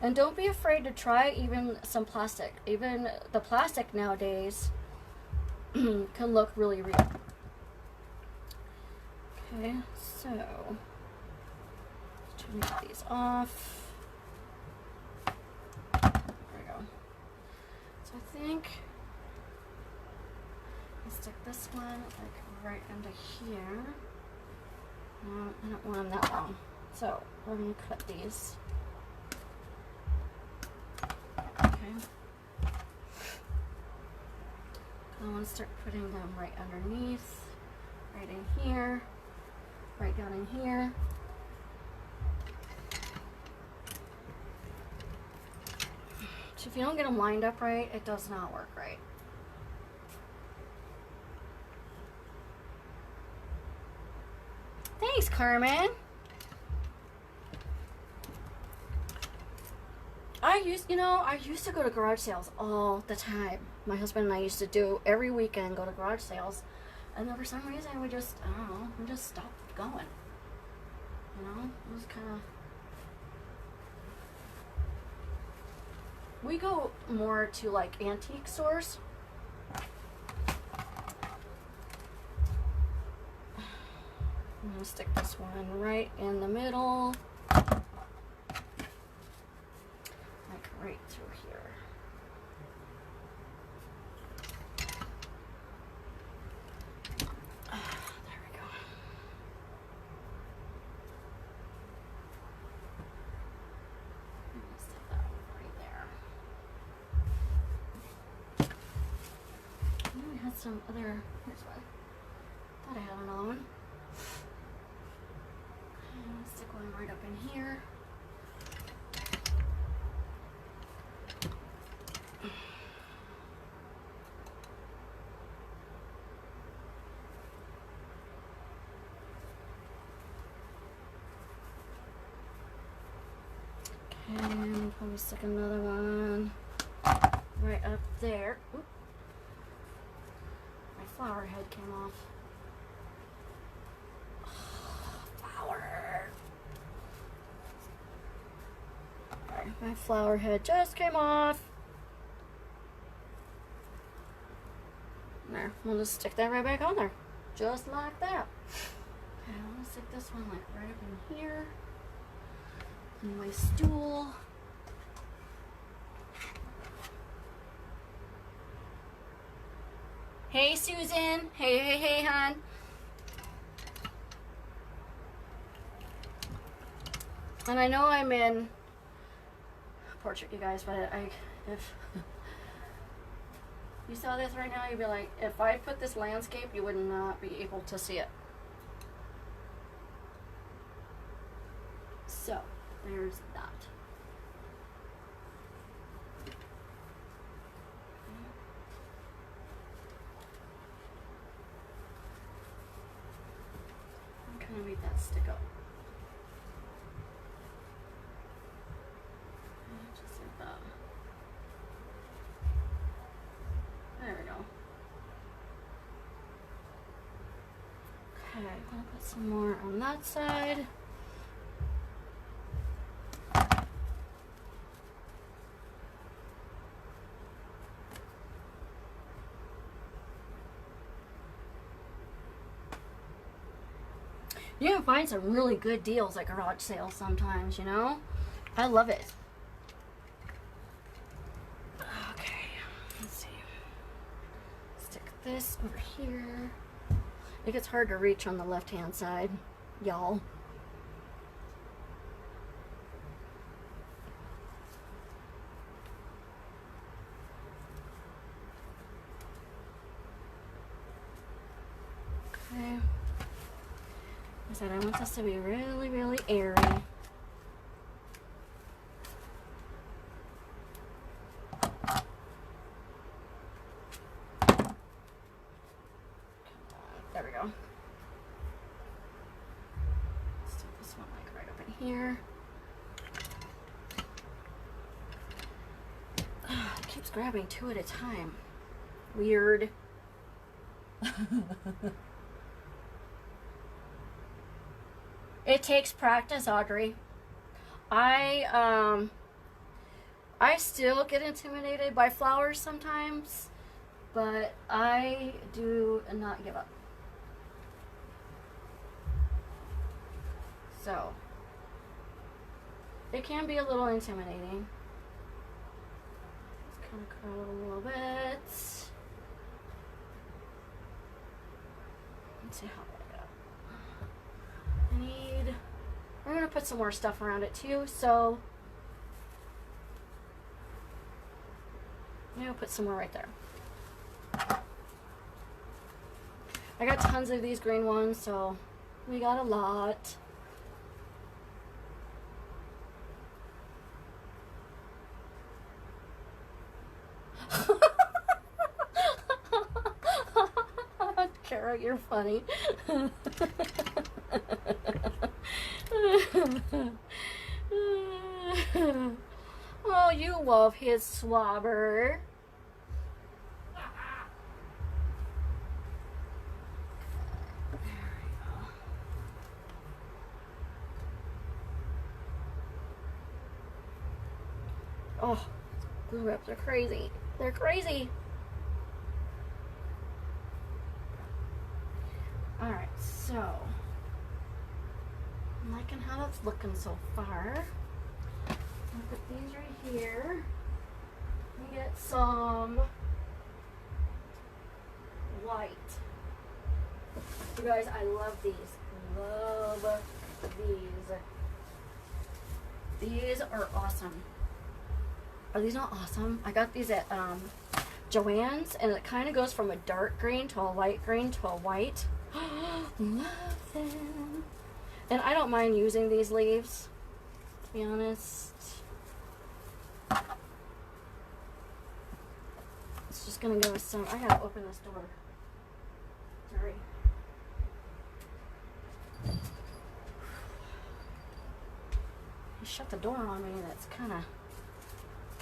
And don't be afraid to try even some plastic. Even the plastic nowadays can look really real. Okay, so let's turn these off. So I think I'll stick this one like right into here. No, I don't want them that long. So we're gonna cut these. Okay. I want to start putting them right underneath, right in here, right down in here. So if you don't get them lined up right, it does not work right. Thanks, Carmen. I used to go to garage sales all the time. My husband and I used to do every weekend, go to garage sales. And then for some reason we just, I don't know, we just stopped going. You know, it was kind of... We go more to like antique stores. I'm gonna stick this one right in the middle. Like right through here. There we go. I'm gonna stick that one right there. I know I had some other, here's one. Thought I had another one. I'm gonna stick one right up in here. And probably stick another one right up there. Oop. My flower head came off. Flower. Sorry, my flower head just came off. There, we'll just stick that right back on there. Just like that. Okay, I'm gonna stick this one like right up in here. In my stool. Hey, Susan. Hey, hon. And I know I'm in portrait, you guys, but if you saw this right now, you'd be like, if I put this landscape, you would not be able to see it. So, there's that. I'm gonna make that stick up. Just like that. There we go. Okay, I'm gonna put some more on that side. You can find some really good deals at garage sales sometimes, you know? I love it. Okay, let's see. Stick this over here. It gets hard to reach on the left-hand side, y'all. Okay. I said I want this to be really, really airy. There we go. Let's do this one like right up in here. It keeps grabbing two at a time. Weird. It takes practice, Audrey. I still get intimidated by flowers sometimes, but I do not give up. So, it can be a little intimidating. Let's kind of curl it a little bit. Let's see how I go. I'm going to put some more stuff around it too, so I'm going to put some more right there. I got tons of these green ones, so we got a lot. Kara, you're funny. Oh, you love his slobber. Oh, glue wraps are crazy. They're crazy. Alright, so I'm liking how that's looking so far. I'll put these right here. We get some white. You guys, I love these. Love these. These are awesome. Are these not awesome? I got these at Joann's, and it kind of goes from a dark green to a light green to a white. Love them. And I don't mind using these leaves, to be honest. It's just gonna give us some. I gotta open this door. Sorry. He shut the door on me, and it's kind of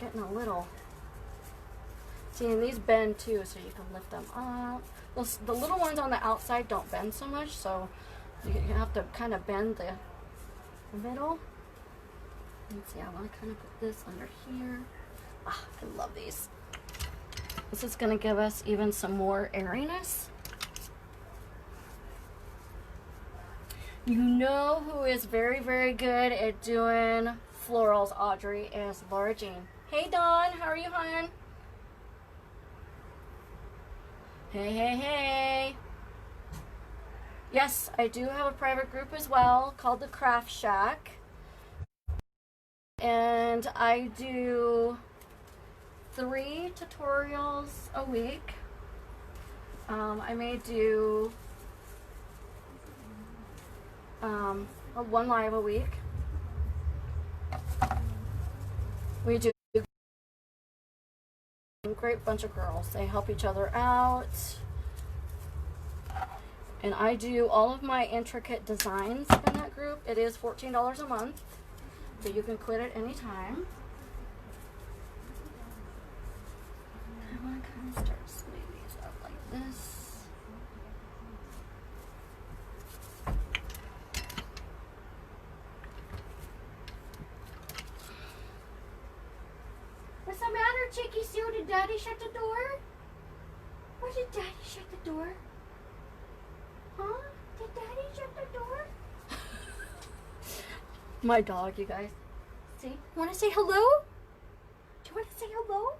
getting a little. See, and these bend too, so you can lift them up. The little ones on the outside don't bend so much, so you have to kind of bend the middle. Let's see, I want to kind of put this under here. Ah, I love these. This is going to give us even some more airiness. You know who is very, very good at doing florals, Audrey, is Laura Jean. Hey, Dawn. How are you, hon? Hey, hey, hey. Yes, I do have a private group as well called the Craft Shack. And I do 3 tutorials a week. I may do 1 live a week. We do a great bunch of girls. They help each other out. And I do all of my intricate designs in that group. It is $14 a month, so you can quit at any time. I want to kind of start splitting these up like this. What's the matter, Chicky Sue? Did Daddy shut the door? Or did Daddy shut the door? Huh? Did Daddy shut the door? My dog, you guys. See? Want to say hello? Do you want to say hello?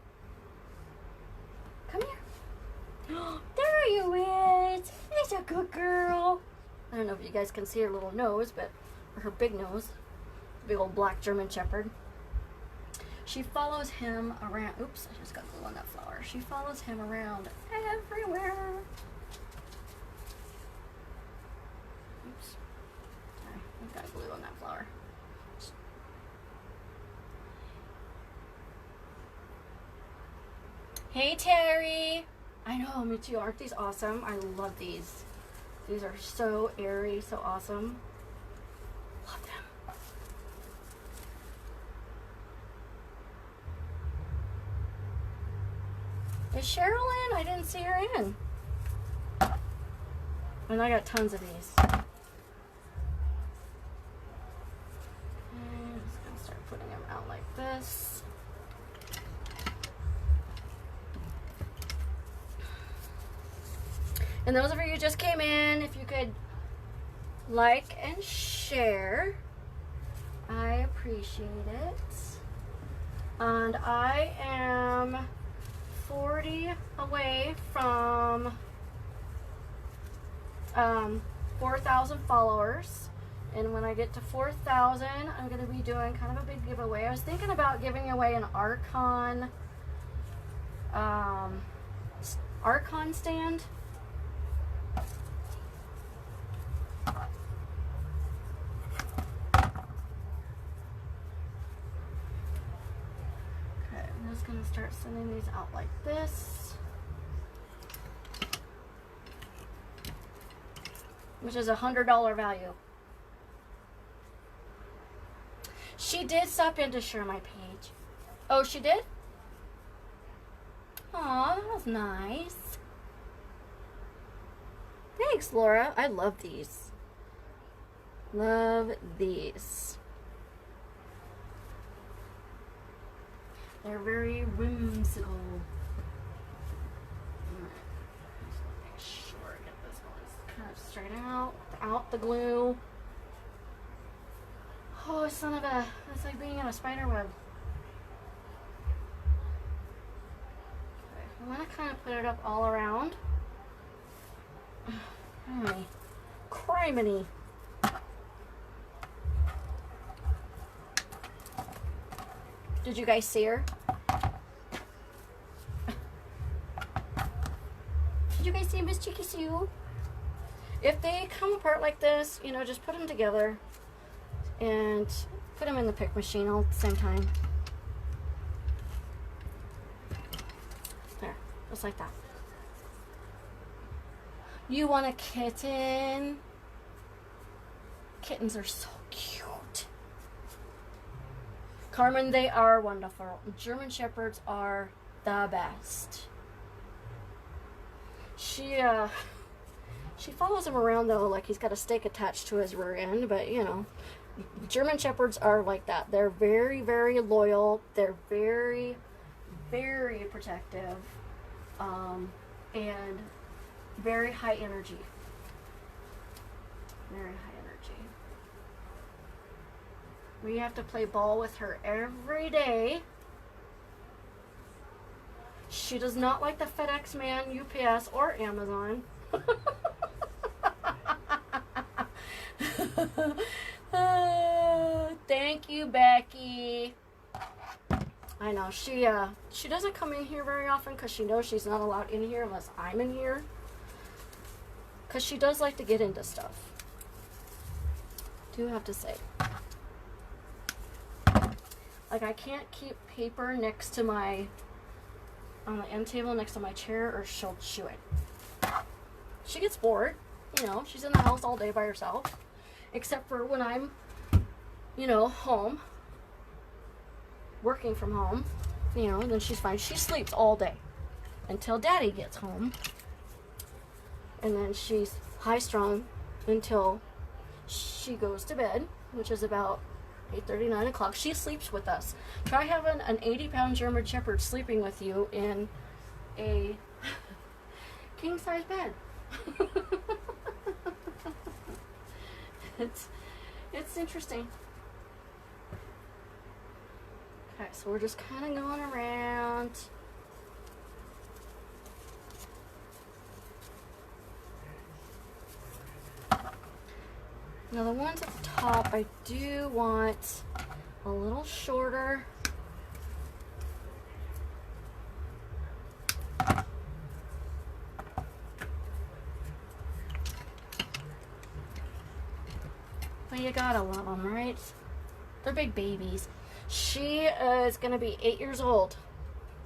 Come here. There you is. That's a good girl. I don't know if you guys can see her little nose, but her big nose. Big old black German Shepherd. She follows him around. Oops, I just got glue on that flower. She follows him around everywhere. Oops. Sorry, I've got glue on that flower. Hey, Terry. I know, me too. Aren't these awesome? I love these. These are so airy, so awesome. Love them. Is Cheryl in? I didn't see her in. And I got tons of these. And I'm just going to start putting them out like this. And those of you who just came in, if you could like and share, I appreciate it. And I am 40 away from 4,000 followers. And when I get to 4,000, I'm going to be doing kind of a big giveaway. I was thinking about giving away an Archon stand. Okay, I'm just going to start sending these out like this, which is $100 value. She did stop in to share my page. Oh, she did? Aw, that was nice. Thanks, Laura. I love these. Love these. They're very whimsical. Alright. Just make sure I get this one kind of straight out the glue. Oh, son of a, it's like being in a spider web. Okay, I'm gonna kind of put it up all around. Criminy. Criminy. Did you guys see her? Did you guys see Miss Cheeky Sue? If they come apart like this, you know, just put them together and put them in the pick machine all at the same time. There, just like that. You want a kitten? Kittens are so cute. Carmen, they are wonderful. German Shepherds are the best. She follows him around though like he's got a stake attached to his rear end, but you know, German Shepherds are like that. They're very, very loyal. They're very, very protective, and very high energy. Very high energy. We have to play ball with her every day. She does not like the FedEx man, UPS, or Amazon. Thank you, Becky. I know she doesn't come in here very often because she knows she's not allowed in here unless I'm in here. Because she does like to get into stuff. Do have to say. Like, I can't keep paper next to my, on the end table next to my chair or she'll chew it. She gets bored. You know, she's in the house all day by herself. Except for when I'm, you know, home. Working from home. You know, and then she's fine. She sleeps all day. Until Daddy gets home. And then she's high-strung until she goes to bed, which is about 8:30, 9 o'clock. She sleeps with us. Try having an 80-pound German Shepherd sleeping with you in a king-size bed. It's interesting. Okay, so we're just kind of going around. Now the ones at the top, I do want a little shorter. But you gotta love them, right? They're big babies. She is gonna be 8 years old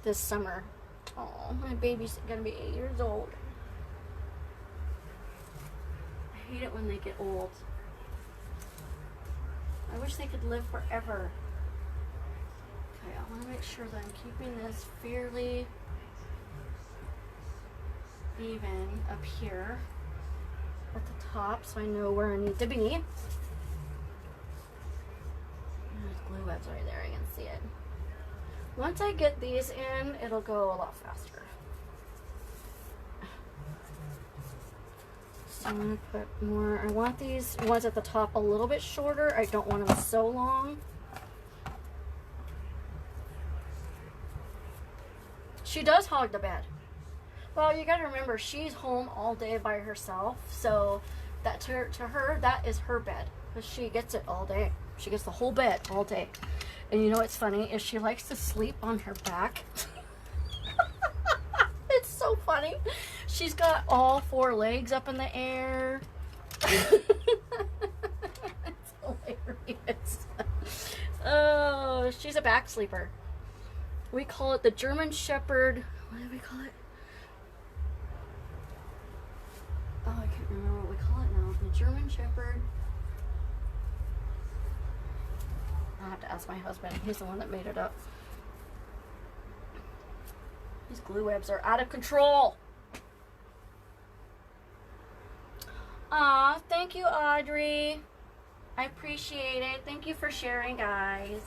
this summer. Oh, my baby's gonna be 8 years old. I hate it when they get old. I wish they could live forever. Okay, I want to make sure that I'm keeping this fairly even up here at the top so I know where I need to be. There's glue webs right there, I can see it. Once I get these in, it'll go a lot faster. So I'm going to put more, I want these ones at the top a little bit shorter. I don't want them so long. She does hog the bed. Well, you got to remember, she's home all day by herself, so that to her, that is her bed. But she gets it all day. She gets the whole bed all day. And you know what's funny is she likes to sleep on her back. It's so funny. She's got all 4 legs up in the air. It's hilarious. Oh, she's a back sleeper. We call it the German Shepherd. What do we call it? Oh, I can't remember what we call it now. The German Shepherd. I'll have to ask my husband. He's the one that made it up. These glue webs are out of control. Aw, thank you, Audrey. I appreciate it. Thank you for sharing, guys.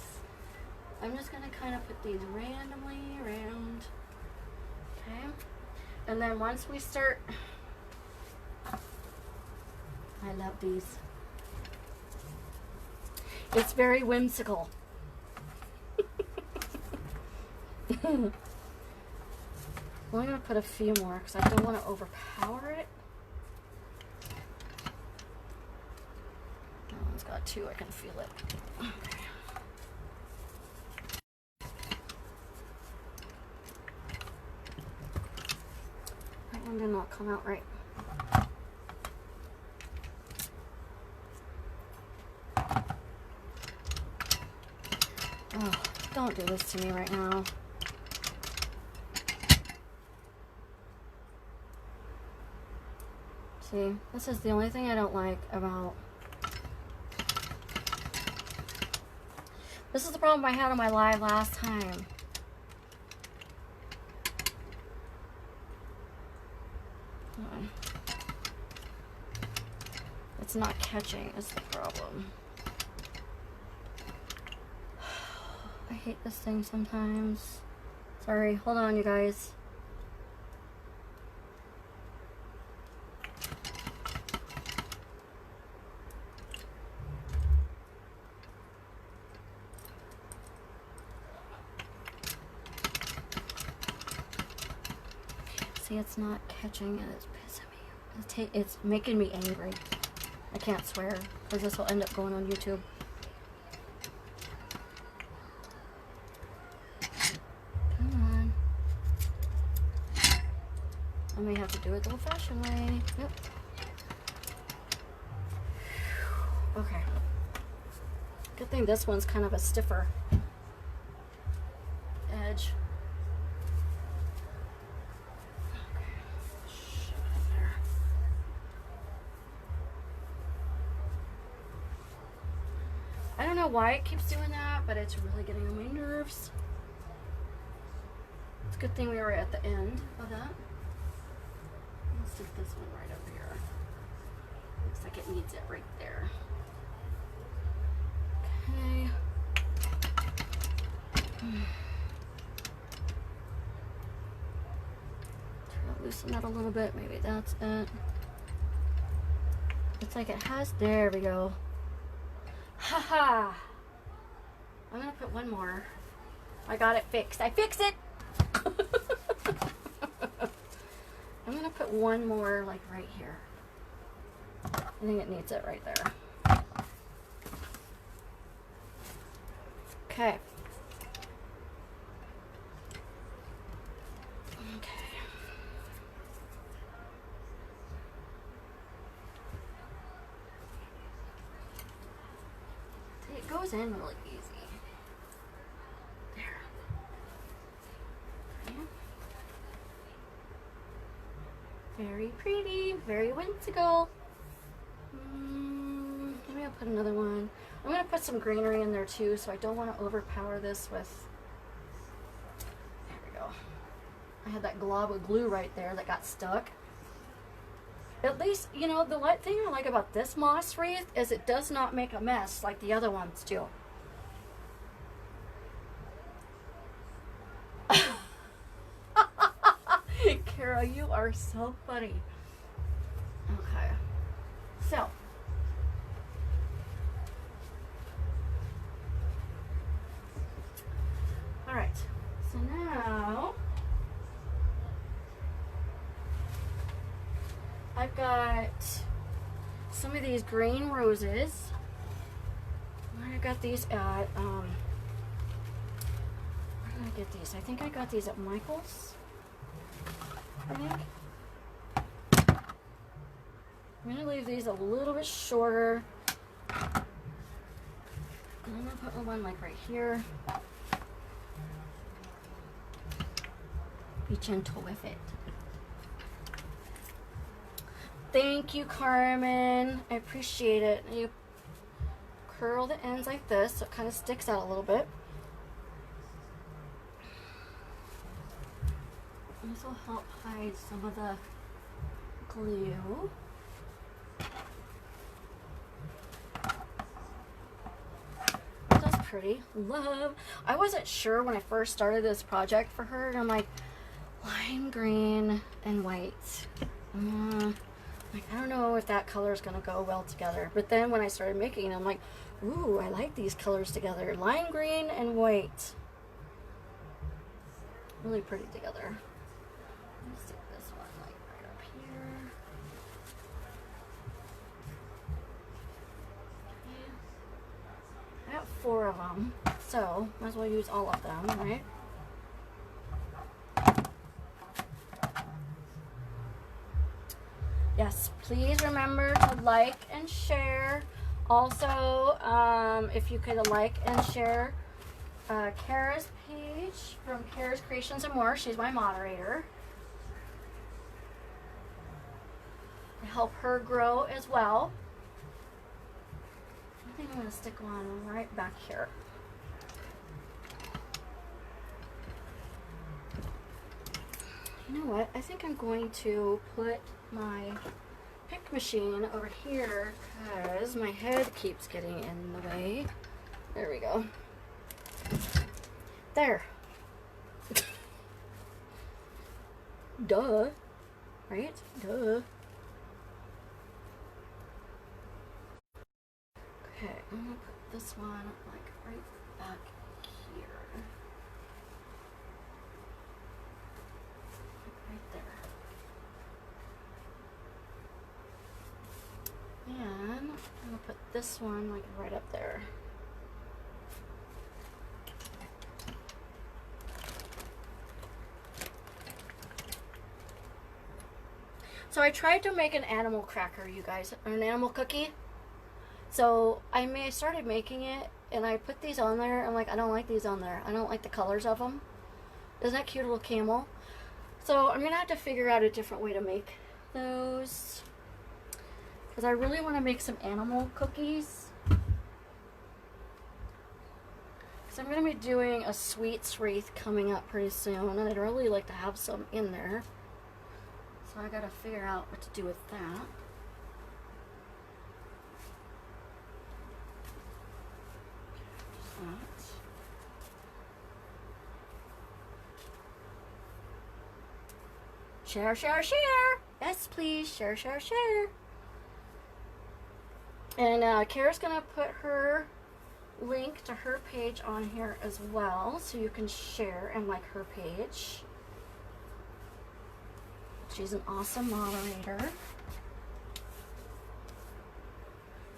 I'm just going to kind of put these randomly around. Okay. And then once we start... I love these. It's very whimsical. I'm only going to put a few more because I don't want to overpower it. That one's got 2. I can feel it. Okay. That one did not come out right. Oh, don't do this to me right now. See, this is the only thing I don't like about... This is the problem I had on my live last time. It's not catching is the problem. I hate this thing sometimes. Sorry, hold on you guys. See, it's not catching and it's pissing me. It's making me angry. I can't swear because this will end up going on YouTube. Come on. I may have to do it the old-fashioned way. Yep. Okay. Good thing this one's kind of a stiffer edge. I don't know why it keeps doing that, but it's really getting on my nerves. It's a good thing we were at the end of that. Let's stick this one right over here. Looks like it needs it right there. Okay. Try to loosen that a little bit. Maybe that's it. It's like it has. There we go. Haha. I'm gonna put one more. I got it fixed. I fixed it! I'm gonna put one more like right here. I think it needs it right there. Okay. It goes in really easy. There. Okay. Very pretty, very whimsical. Maybe I'll put another one. I'm going to put some greenery in there too, so I don't want to overpower this with... There we go. I had that glob of glue right there that got stuck. At least, you know, the thing I like about this moss wreath is it does not make a mess like the other ones do. Kara, you are so funny. Okay. So. Alright. So now, I've got some of these green roses. I got these at, where did I get these? I think I got these at Michael's. I think. I'm going to leave these a little bit shorter. I'm going to put one like right here. Be gentle with it. Thank you, Carmen. I appreciate it. You curl the ends like this so it kind of sticks out a little bit. This will help hide some of the glue. That's pretty. Love. I wasn't sure when I first started this project for her, and I'm like, lime green and white. Like, I don't know if that color is going to go well together. But then when I started making it, I'm like, ooh, I like these colors together. Lime green and white. Really pretty together. Let's stick this one like right up here. I got 4 of them, so might as well use all of them, right? Yes, please remember to like and share. Also, if you could like and share Kara's page from Kara's Creations and More. She's my moderator. To help her grow as well. I think I'm going to stick one right back here. You know what? I think I'm going to put my pick machine over here because my head keeps getting in the way. There we go. There. Duh. Right? Duh. Okay, I'm gonna put this one like right back here. Right there. And I'm gonna put this one like right up there. So I tried to make an animal cracker, you guys, or an animal cookie. So I started making it, and I put these on there. I'm like, I don't like these on there. I don't like the colors of them. Isn't that cute little camel? So I'm gonna have to figure out a different way to make those, because I really want to make some animal cookies. Because I'm gonna be doing a sweets wreath coming up pretty soon, and I'd really like to have some in there. So I gotta figure out what to do with that. Share, share, share. Yes, please. Share, share, share. And Kara's going to put her link to her page on here as well, so you can share and like her page. She's an awesome moderator.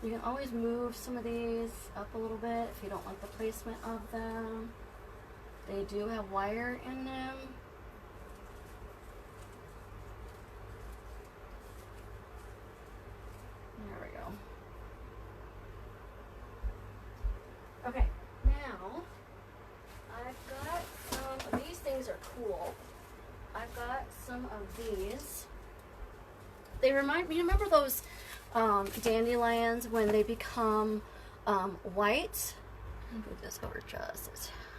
You can always move some of these up a little bit if you don't like the placement of them. They do have wire in them. There we go. Okay, now I've got some of these things are cool. I've got some of these. They remind me, remember those dandelions when they become white? I'll move this over just a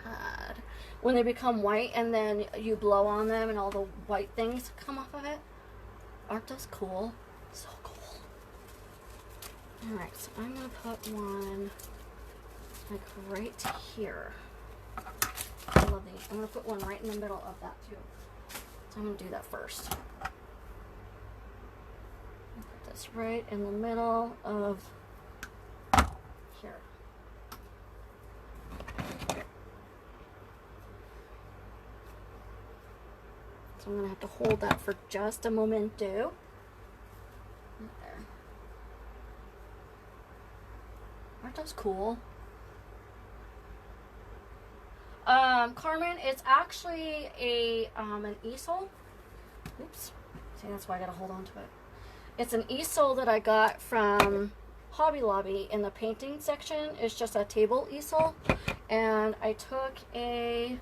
tad. When they become white and then you blow on them and all the white things come off of it. Aren't those cool? So cool. Alright, so I'm going to put one like right here. I love these. I'm going to put one right in the middle of that too. So I'm going to do that first. Put this right in the middle of here. So I'm going to have to hold that for just a moment, too. Aren't those cool? Carmen, it's actually an easel. Oops. See, that's why I gotta hold on to it. It's an easel that I got from Hobby Lobby in the painting section. It's just a table easel. And I took a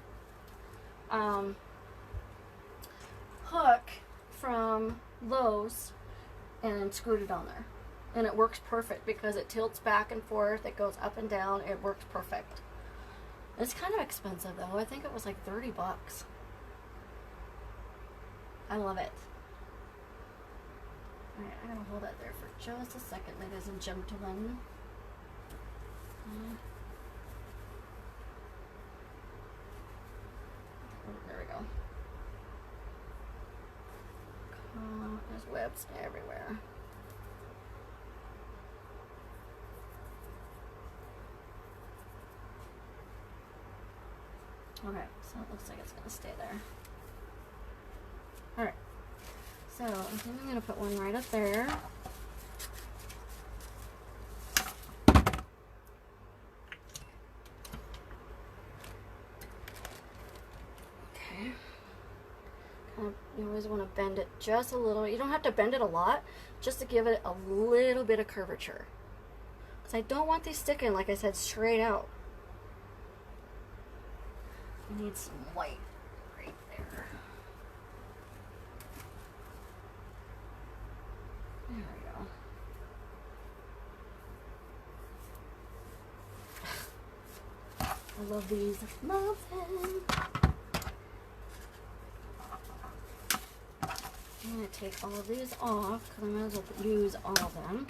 hook from Lowe's and screwed it on there. And it works perfect because it tilts back and forth. It goes up and down. It works perfect. It's kind of expensive though. I think it was like 30 bucks. I love it. Alright, I'm going to hold that there for just a second, ladies and gentlemen. There we go. There's webs everywhere. Okay, so it looks like it's going to stay there. Alright, so I think I'm going to put one right up there. Okay. You always want to bend it just a little. You don't have to bend it a lot, just to give it a little bit of curvature. Because I don't want these sticking, like I said, straight out. I need some white right there. There we go. I love these muffins. I'm going to take all of these off because I might as well use all of them.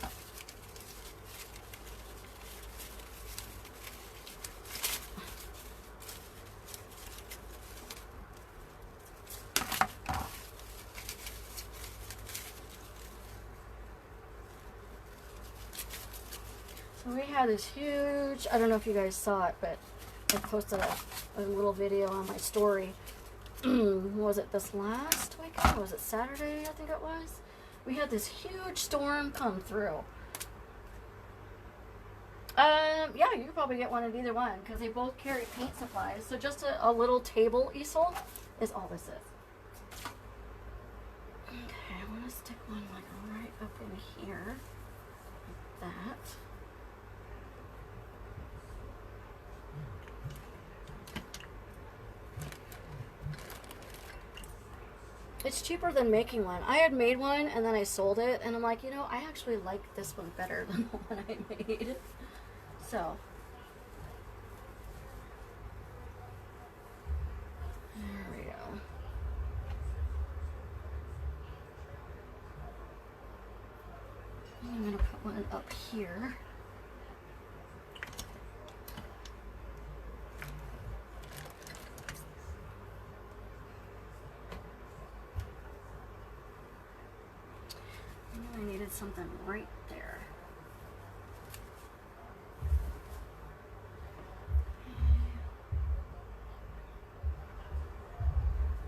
So we had this huge, I don't know if you guys saw it, but I posted a little video on my story. Was it this last weekend? Was it Saturday? I think it was. We had this huge storm come through. Yeah, you could probably get one at either one because they both carry paint supplies. So just a little table easel is all this is. Okay, I want to stick one like right up in here, like that. It's cheaper than making one. I had made one and then I sold it and I'm like, you know, I actually like this one better than the one I made. So. There we go. I'm going to put one up here. I needed something right there.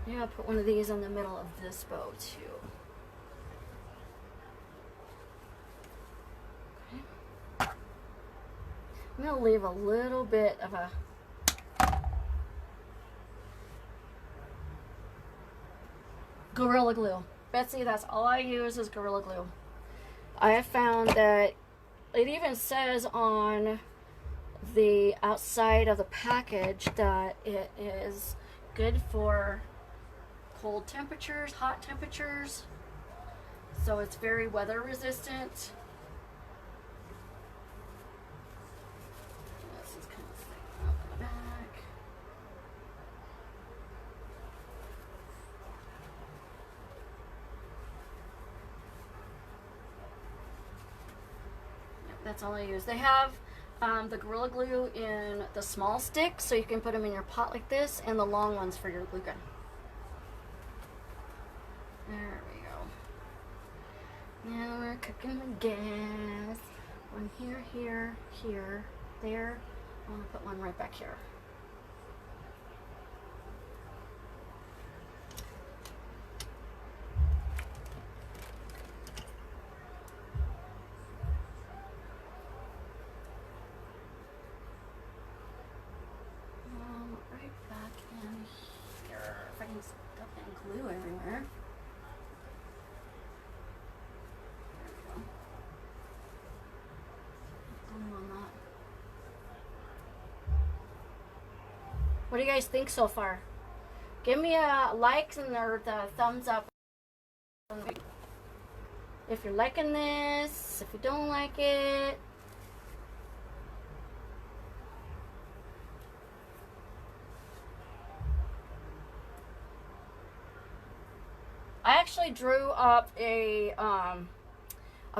Yeah, I'll put one of these in the middle of this bow too. Okay. I'm going to leave a little bit of a Gorilla Glue. Betsy, that's all I use is Gorilla Glue. I have found that it even says on the outside of the package that it is good for cold temperatures, hot temperatures. So it's very weather resistant. This is kind of sticking out the back. That's all I use. They have the Gorilla Glue in the small sticks, so you can put them in your pot like this, and the long ones for your glue gun. There we go. Now we're cooking with gas. One here, here, here, there. I'm going to put one right back here. What do you guys think so far? Give me a like and or the thumbs up if you're liking this, if you don't like it. I actually drew up a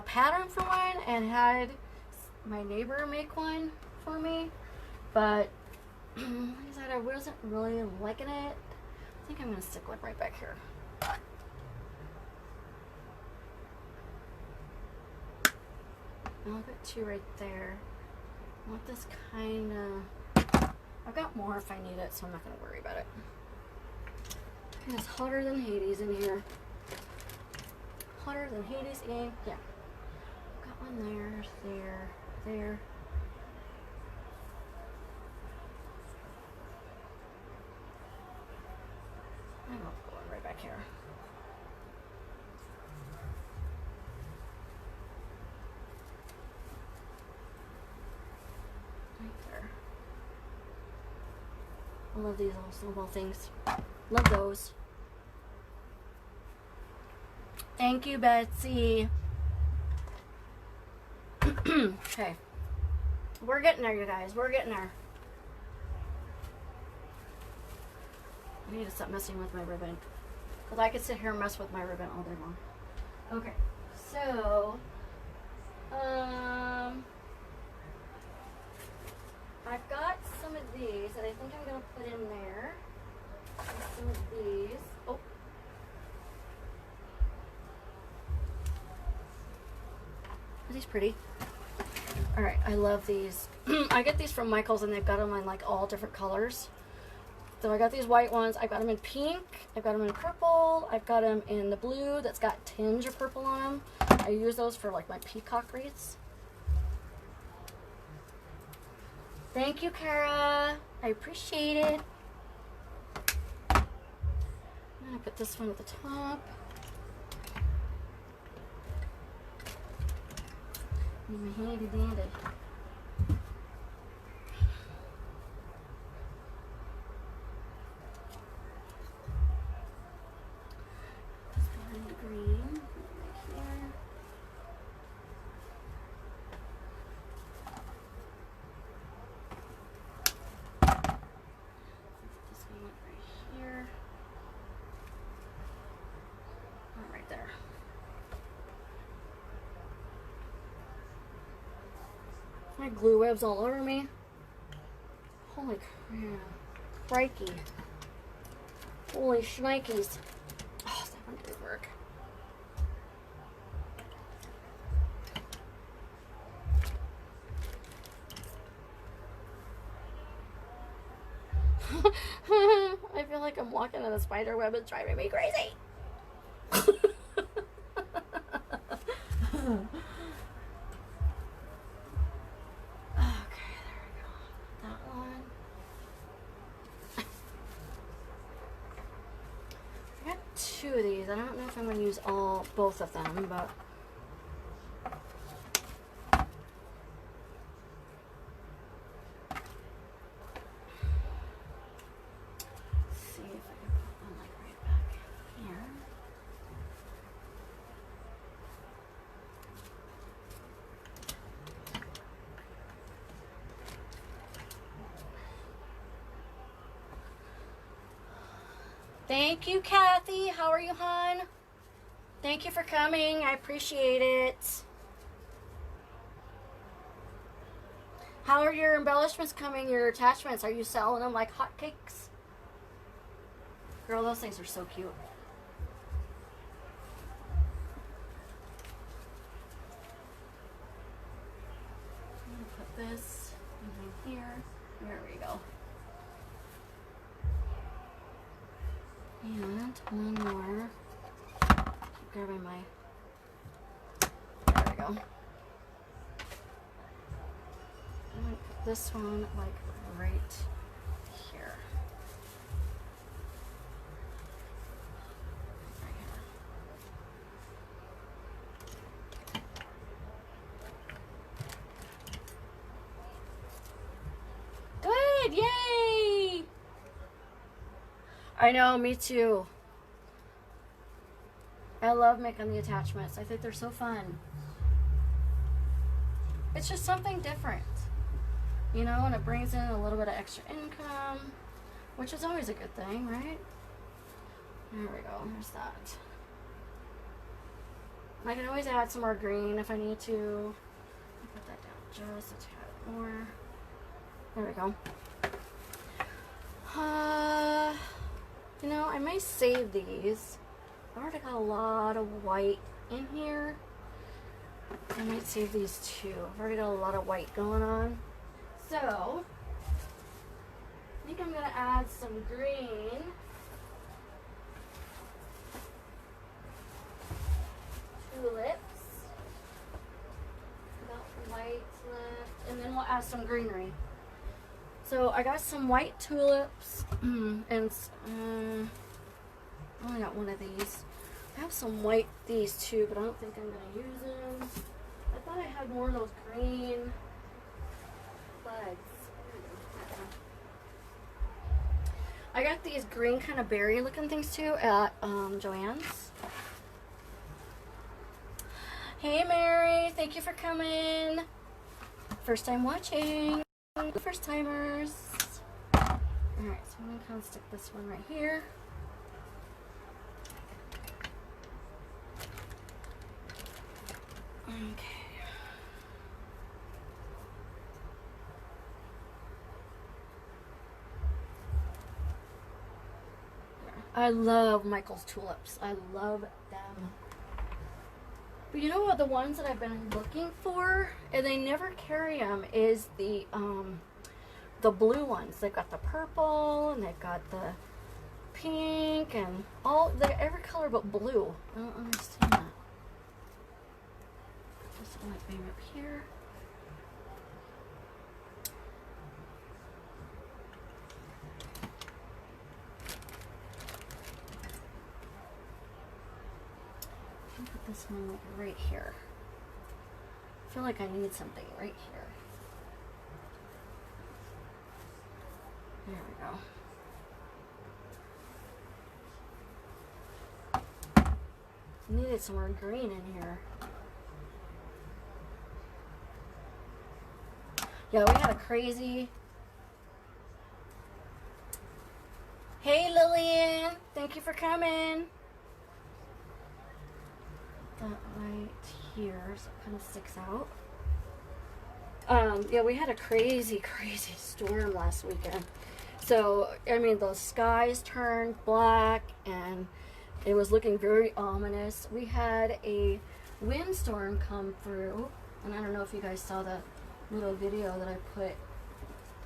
pattern for one and had my neighbor make one for me, but like I said, I wasn't really liking it. I think I'm gonna stick one right back here. I'll put two right there. I want this kind of. I've got more if I need it, so I'm not gonna worry about it. And it's hotter than Hades in here. Hotter than Hades in. Yeah. Got one there, there. I'm gonna put one right back here. Right there. I love these little snowball things. Love those. Thank you, Betsy. Okay. We're getting there, you guys. We're getting there. I need to stop messing with my ribbon. Because I could sit here and mess with my ribbon all day long. Okay. So, I've got some of these that I think I'm going to put in there. Some of these. Oh. Are these pretty? Alright, I love these. I get these from Michael's and they've got them in like all different colors. So I got these white ones. I've got them in pink. I've got them in purple. I've got them in the blue that's got tinge of purple on them. I use those for like my peacock wreaths. Thank you, Kara. I appreciate it. I'm going to put this one at the top. My handy dandy. This behind the green right here. This one went right here. Oh, right there. My glue webs all over me. Holy crap. Crikey. Holy shnikes. Oh, that one did work. I feel like I'm walking in a spider web. It's driving me crazy. Two of these. I don't know if I'm going to use both of them, but let's see if I can put one like right back here. Thank you, Kathy. How are you, hon? Thank you for coming. I appreciate it. How are your embellishments coming, your attachments? Are you selling them like hotcakes? Girl, those things are so cute. I'm going to put this in here. There we go. And one more. Keep grabbing my. There we go. I'm going to put this one like right here. Right here. Good! Yay! I know, me too. I love making the attachments. I think they're so fun. It's just something different, you know, and it brings in a little bit of extra income, which is always a good thing, right? There we go. There's that. I can always add some more green if I need to. Put that down just a tad more. There we go. You know, I may save these. I've already got a lot of white in here. I might save these too. I've already got a lot of white going on. So, I think I'm going to add some green. Tulips. Got white left. And then we'll add some greenery. So, I got some white tulips. And I only got one of these. I have some white these too, but I don't think I'm going to use them. I thought I had more of those green buds. I got these green kind of berry looking things too at Joann's. Hey Mary, thank you for coming. First time watching. First timers. Alright, so I'm going to kind of stick this one right here. Okay. I love Michael's tulips. I love them. But you know what? The ones that I've been looking for, and they never carry them, is the blue ones. They've got the purple, and they've got the pink, and they're every color but blue. I don't understand that. Just want to bring up here. Put this one like right here. I feel like I need something right here. There we go. Needed some more green in here. Yeah, we had a crazy... Hey Lillian, thank you for coming. That right here, so it kind of sticks out. Yeah, we had a crazy storm last weekend. So, I mean, the skies turned black and it was looking very ominous. We had a windstorm come through, and I don't know if you guys saw the little video that I put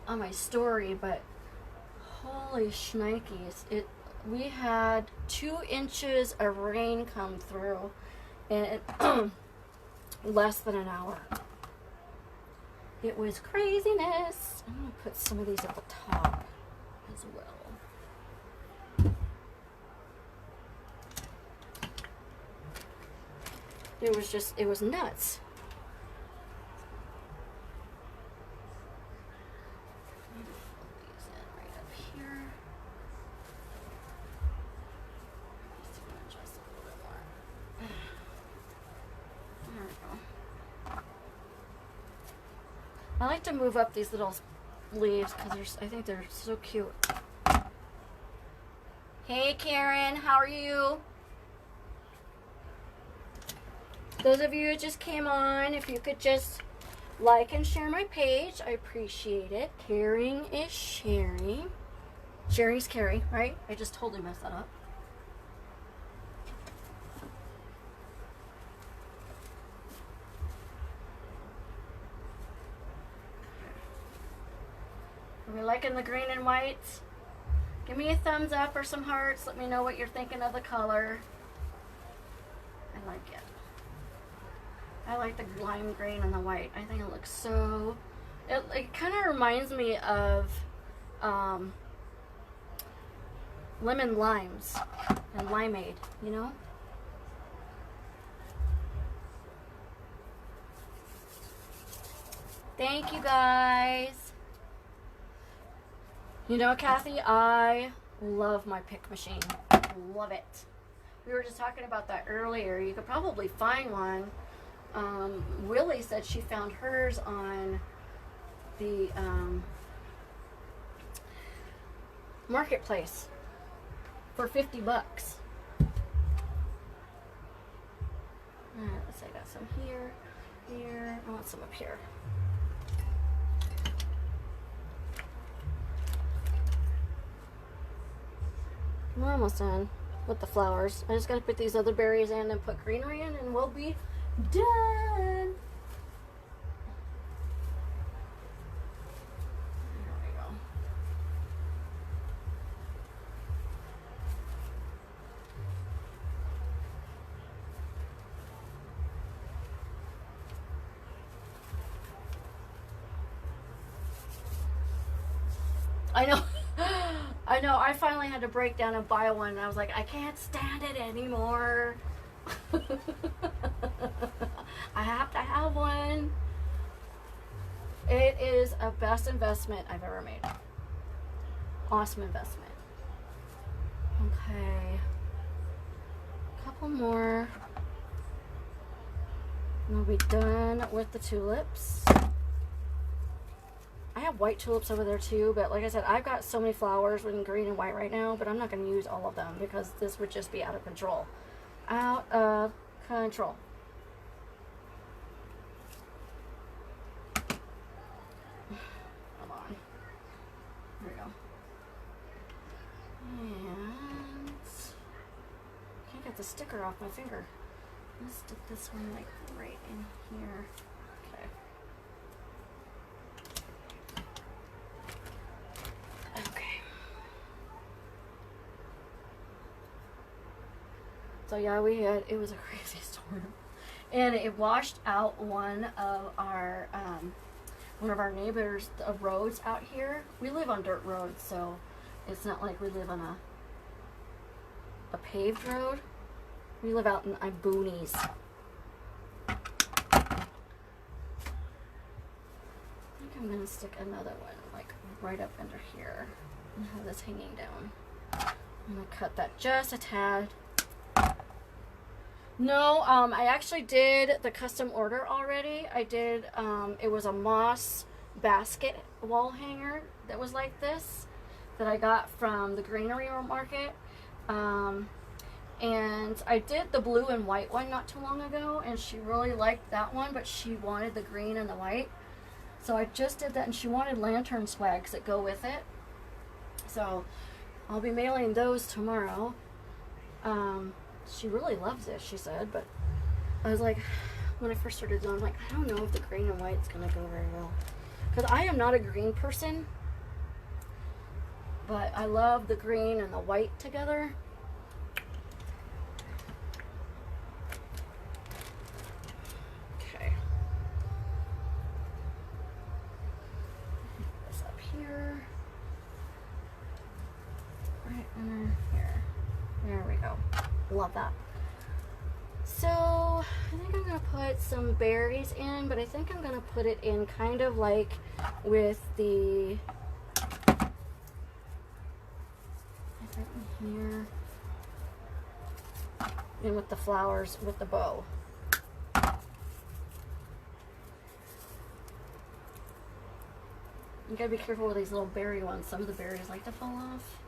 on my story, but holy shnikes, we had 2 inches of rain come through in less than an hour. It was craziness. I'm gonna put some of these at the top as well. It was nuts. I like to move up these little leaves because I think they're so cute. Hey Karen, how are you? Those of you who just came on, if you could just like and share my page, I appreciate it. Caring is sharing. Sharing's caring, right? I just totally messed that up. Are we liking the green and whites? Give me a thumbs up or some hearts. Let me know what you're thinking of the color. I like it. I like the lime green and the white. I think it looks so... It kind of reminds me of lemon limes and limeade, you know? Thank you guys. You know, Kathy, I Love my pick machine. Love it. We were just talking about that earlier. You could probably find one. Willie said she found hers on the marketplace for $50. Alright, let's say I got some here, here. I want some up here. We're almost done with the flowers. I just gotta put these other berries in and put greenery in, and we'll be done. There we go. I know. I know. I finally had to break down and buy one, and I was like, I can't stand it anymore. I have to have one. It is a best investment I've ever made. Awesome investment. Okay. Couple more. And we'll be done with the tulips. I have white tulips over there too, but like I said, I've got so many flowers in green and white right now, but I'm not going to use all of them because this would just be out of control. Out of control. Come on. There we go. And can't get the sticker off my finger. Let's stick this one like right in here. Okay. So yeah, it was a crazy storm, and it washed out one of our neighbors' roads out here. We live on dirt roads, so it's not like we live on a paved road. We live out in boonies. I think I'm gonna stick another one like right up under here and have this hanging down. I'm gonna cut that just a tad. No, I actually did the custom order already. I did, it was a moss basket wall hanger that was like this that I got from the greenery market. And I did the blue and white one not too long ago, and she really liked that one, but she wanted the green and the white. So I just did that, and she wanted lantern swags that go with it. So I'll be mailing those tomorrow. She really loves it, she said, but I was like, when I first started doing it, I'm like, I don't know if the green and white's gonna go very well. Because I am not a green person, but I love the green and the white together. Okay. This up here. Right under here. There we go. Love that. So I think I'm gonna put some berries in, but I think I'm gonna put it in kind of like with the right in here, and with the flowers with the bow. You gotta be careful with these little berry ones. Some of the berries like to fall off.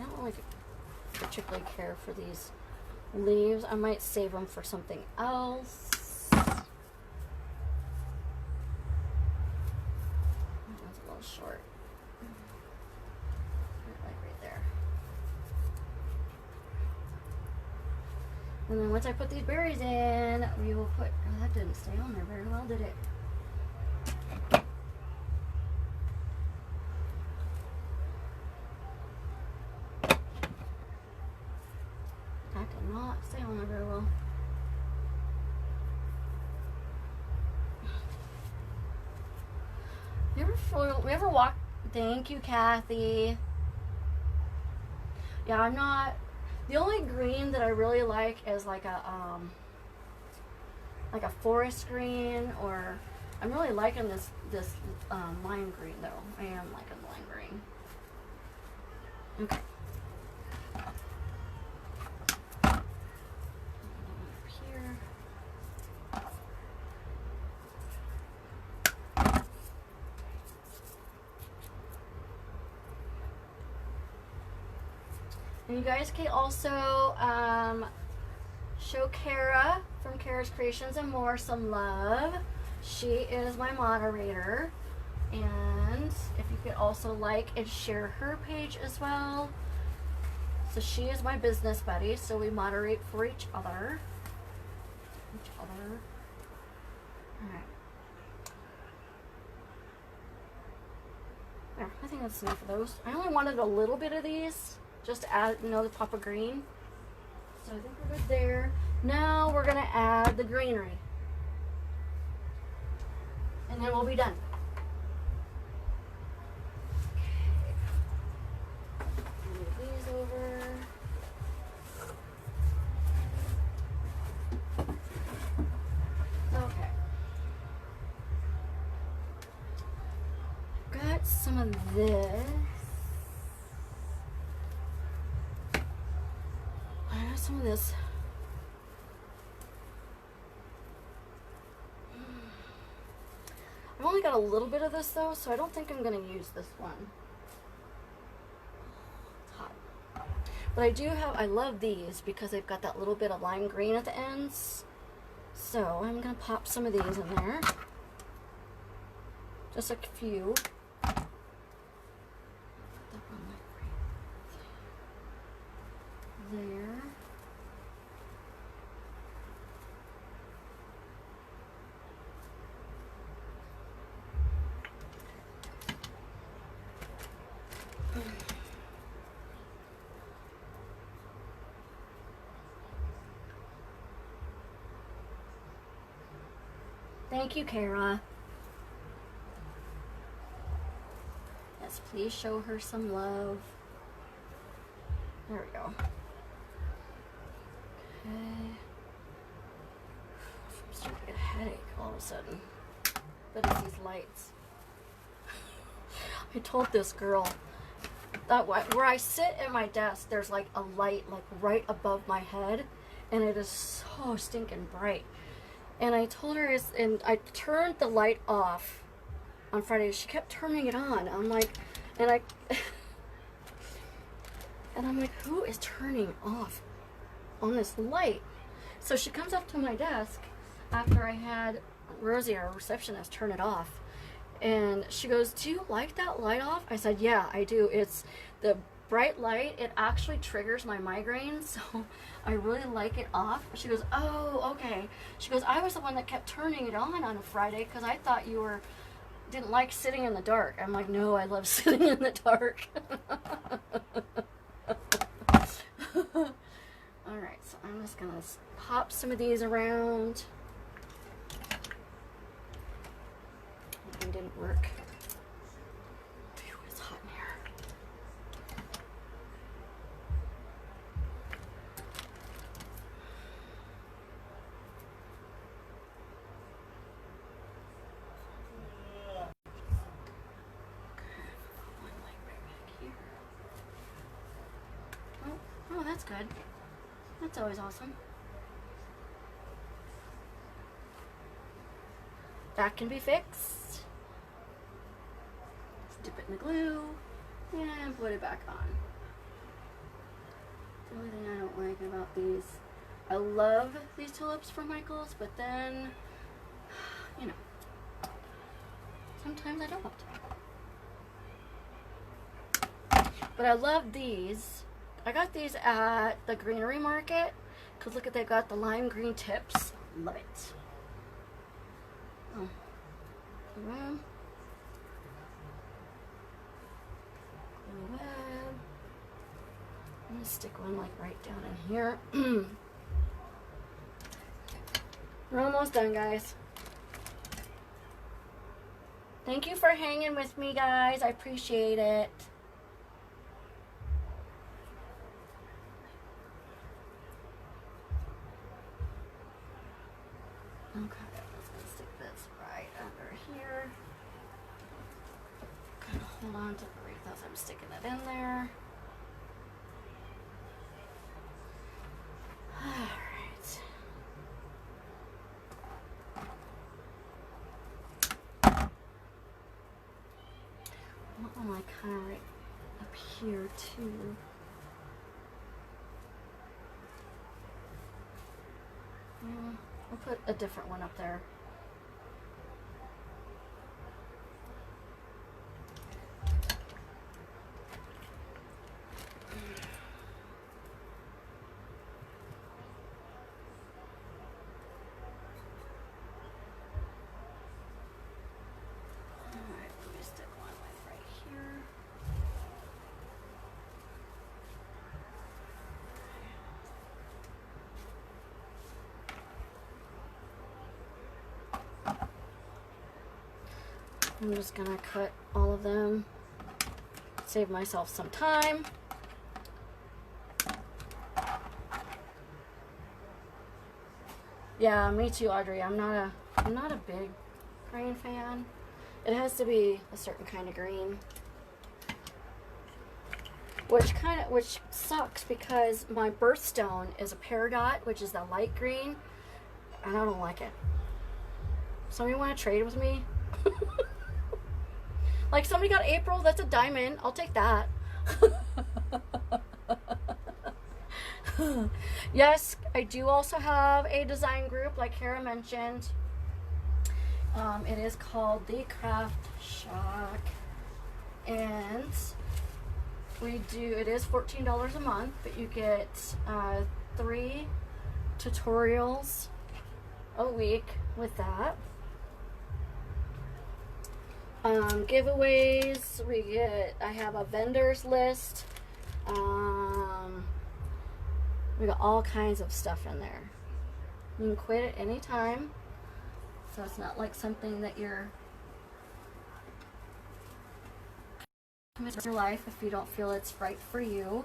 I don't really particularly care for these leaves. I might save them for something else. That one's a little short. Right there. And then once I put these berries in, we will put, oh, that didn't stay on there very well, did it? Stay on there very well. We ever walk? Thank you, Kathy. Yeah, I'm not. The only green that I really like is like a like a forest green, or I'm really liking this lime green though. I am liking the lime green. Okay. Up here. And you guys can also show Kara from Kara's Creations and More some love. She is my moderator. And if you could also like and share her page as well. So she is my business buddy, so we moderate for each other. Alright. There, I think that's enough of those. I only wanted a little bit of these, just to add, you know, the pop of green. So I think we're good there. Now we're gonna add the greenery. And then we'll be done. Move these over. Okay. Got some of this. I got some of this. I've only got a little bit of this though, so I don't think I'm going to use this one. It's hot. But I do have, I love these because they've got that little bit of lime green at the ends. So I'm going to pop some of these in there. Just a few. There. Thank you, Kara. Yes, please show her some love. There we go. Okay. I'm starting to get a headache all of a sudden. But it's these lights. I told this girl that where I sit at my desk, there's like a light like right above my head, and it is so stinking bright. And I told her, and I turned the light off on Friday. She kept turning it on. I'm like, and I'm like, who is turning off on this light? So she comes up to my desk after I had Rosie, our receptionist, turn it off. And she goes, do you like that light off? I said, yeah, I do. It's the bright light. It actually triggers my migraine, so I really like it off. She goes, oh, okay. She goes, I was the one that kept turning it on a Friday because I thought you didn't like sitting in the dark. I'm like, no, I love sitting in the dark. Alright, so I'm just going to pop some of these around. It didn't work. Phew, it's hot in here. One light right back here. Oh, that's good. That's always awesome. That can be fixed. Just dip it in the glue and put it back on. The only thing I don't like about these, I love these tulips from Michaels, but then, you know, sometimes I don't. But I love these. I got these at the greenery market because look at, they got the lime green tips. Love it. Oh. Web. I'm gonna stick one like right down in here. We're almost done, guys. Thank you for hanging with me, guys. I appreciate it. Okay. onto the wreath as I'm sticking it in there. Alright. Oh, I kind of right up here too. I'll put a different one up there. Alright, let me stick one right here. I'm just gonna cut all of them, save myself some time. Yeah, me too, Audrey. I'm not a big green fan. It has to be a certain kind of green. Which sucks because my birthstone is a peridot, which is the light green, and I don't like it. Somebody want to trade with me? Like somebody got April, that's a diamond. I'll take that. Yes, I do also have a design group like Kara mentioned. It is called The Craft Shack. And it is $14 a month, but you get 3 tutorials a week with that. Giveaways, I have a vendors list. We got all kinds of stuff in there. You can quit at any time, so it's not like something that you're committing to your life if you don't feel it's right for you.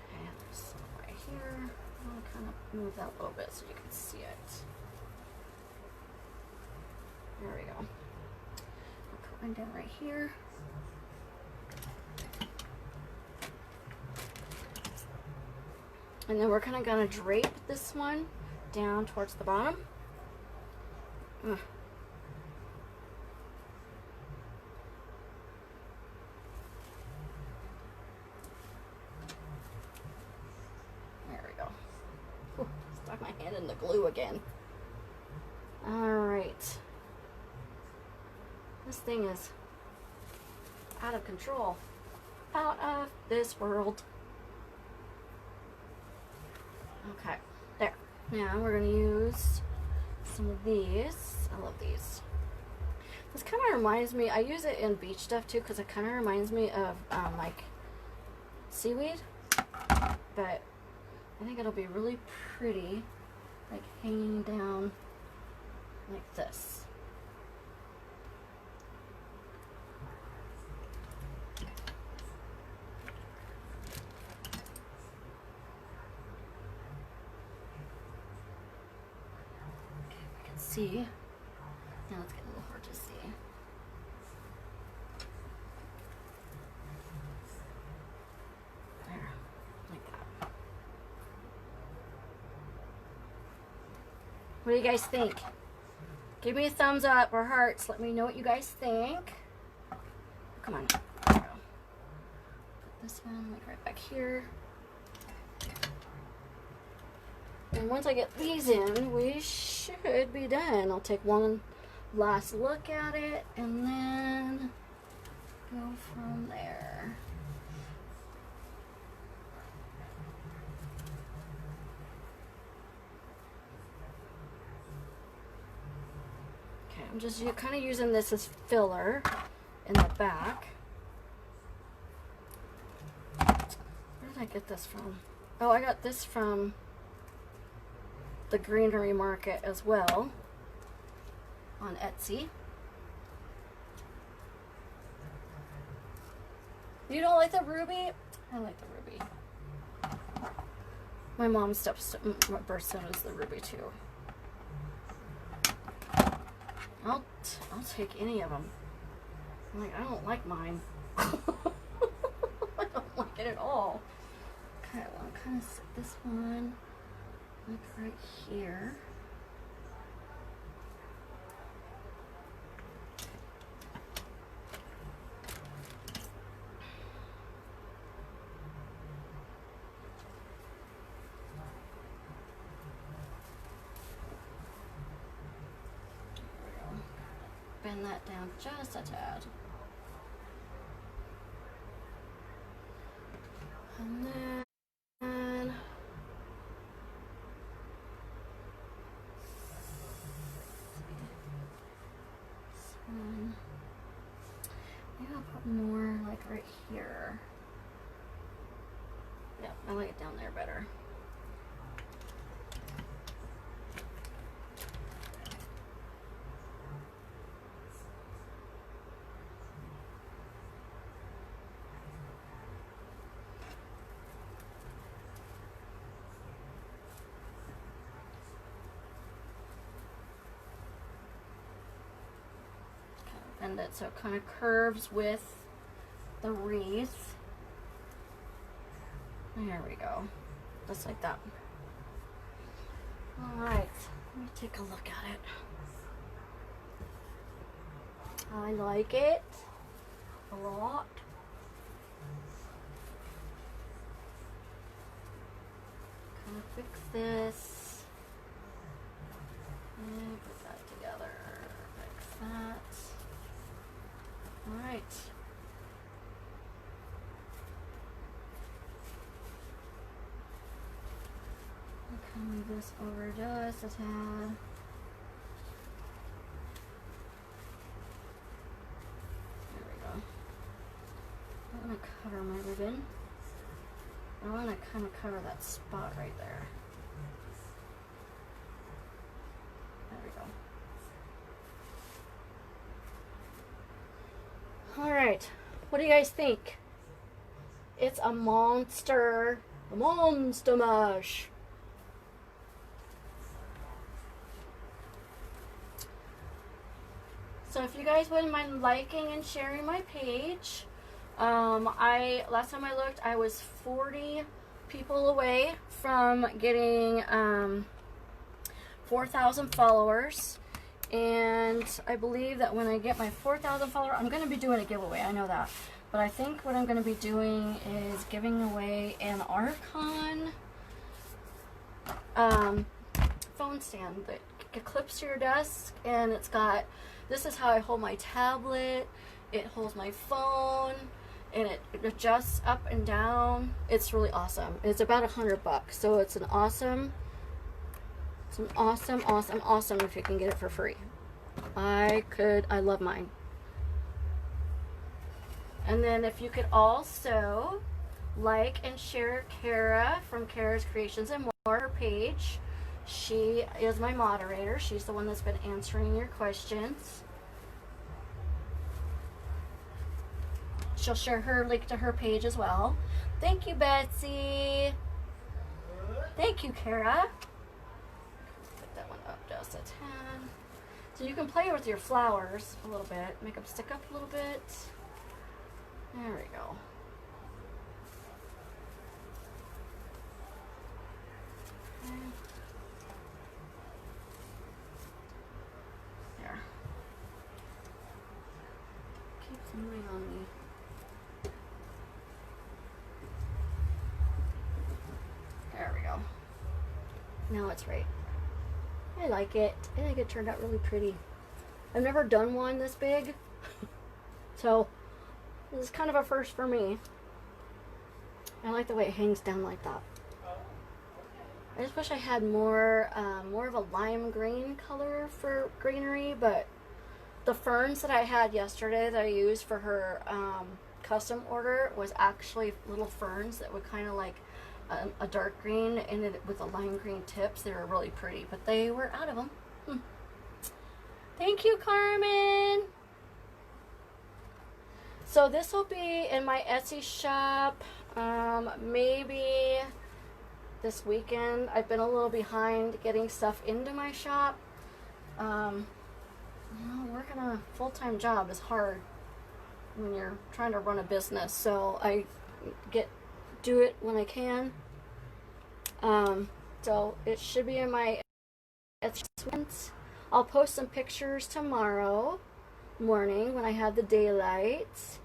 Okay, there's some right here. I'll kind of move that a little bit so you can see it. There we go. I'll put one down right here. And then we're kind of going to drape this one down towards the bottom. Ugh. There we go. Ooh, stuck my hand in the glue again. Alright. This thing is out of control. Out of this world. Okay, there. Now we're going to use some of these. I love these. This kind of reminds me, I use it in beach stuff too because it kind of reminds me of like seaweed. But I think it'll be really pretty, like hanging down like this. See. Now it's getting a little hard to see. There, like that. What do you guys think? Give me a thumbs up or hearts. Let me know what you guys think. Come on. There we go. Put this one like right back here. And once I get these in, we should be done. I'll take one last look at it and then go from there. Okay, I'm just kind of using this as filler in the back. Where did I get this from? Oh, I got this from the greenery market as well on Etsy. You don't like the ruby? I like the ruby. My mom's birthstone is the ruby too. I'll take any of them. I'm like, I don't like mine. I don't like it at all. Okay, well, I'll kind of set this one like right here. Bend that down just a tad. And then this one. Maybe I'll put more like right here. Yeah, I like it down there better. Bend it so it kind of curves with the wreath. There we go. Just like that. Alright, let me take a look at it. I like it a lot. Kind of fix this. And put that together. Fix that. Alright. I'll move this over just a tad. There we go. I'm going to cover my ribbon. I want to kind of cover that spot right there. There we go. Alright, what do you guys think? It's a monster mash. So if you guys wouldn't mind liking and sharing my page, last time I looked, I was 40 people away from getting 4,000 followers, and I believe that when I get my 4,000 followers, I'm going to be doing a giveaway. I know that, but I think what I'm going to be doing is giving away an Archon phone stand that clips to your desk, and it's got, this is how I hold my tablet, it holds my phone, and it adjusts up and down. It's really awesome. It's about $100, so it's an awesome if you can get it for free. I love mine. And then if you could also like and share Kara from Kara's Creations and More, her page. She is my moderator. She's the one that's been answering your questions. She'll share her link to her page as well. Thank you, Betsy. Thank you, Kara. Put that one up just a tad. So you can play with your flowers a little bit. Make them stick up a little bit. There we go. Okay. There. Keeps moving on me. There we go. Now it's right. I like it. I think it turned out really pretty. I've never done one this big. So this is kind of a first for me. I like the way it hangs down like that. I just wish I had more of a lime green color for greenery, but the ferns that I had yesterday that I used for her custom order was actually little ferns that were kind of like a dark green and it with a lime green tips. They were really pretty, but they were out of them. Thank you, Carmen. So this will be in my Etsy shop maybe this weekend. I've been a little behind getting stuff into my shop. You know, working a full-time job is hard when you're trying to run a business. So I do it when I can. So it should be in my attachments. I'll post some pictures tomorrow morning when I have the daylight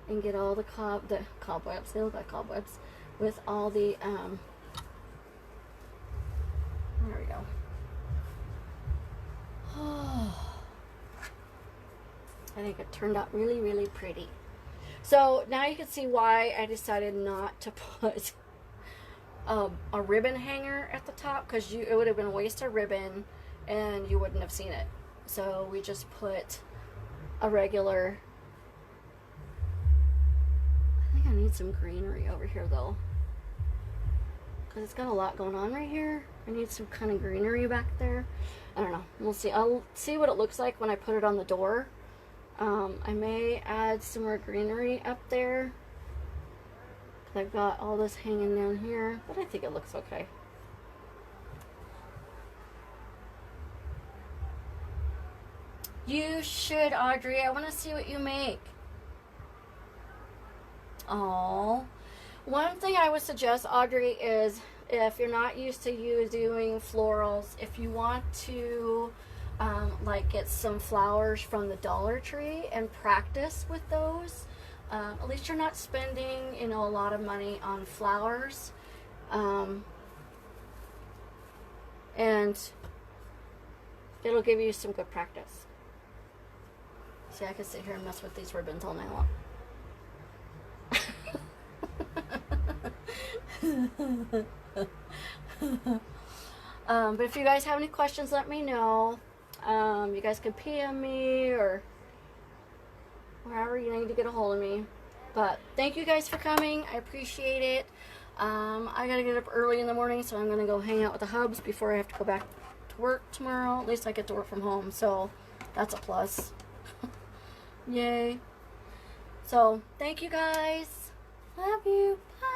and get all the cobwebs. They look like cobwebs with all the there we go. I think it turned out really, really pretty. So now you can see why I decided not to put a ribbon hanger at the top, because it would have been a waste of ribbon and you wouldn't have seen it. So we just put a regular. I think I need some greenery over here though, because it's got a lot going on right here. I need some kind of greenery back there. I don't know. We'll see. I'll see what it looks like when I put it on the door. I may add some more greenery up there. I've got all this hanging down here, but I think it looks okay. You should, Audrey. I want to see what you make. Oh, one thing I would suggest, Audrey, is if you're not used to doing florals, if you want to like get some flowers from the Dollar Tree and practice with those, at least you're not spending, you know, a lot of money on flowers, and it'll give you some good practice. See, I could sit here and mess with these ribbons all night long. But if you guys have any questions, let me know. You guys can PM me or wherever you need to get a hold of me. But thank you guys for coming. I appreciate it. I gotta get up early in the morning, so I'm gonna go hang out with the hubs before I have to go back to work tomorrow. At least I get to work from home, so that's a plus. Yay. So thank you guys. Love you. Bye.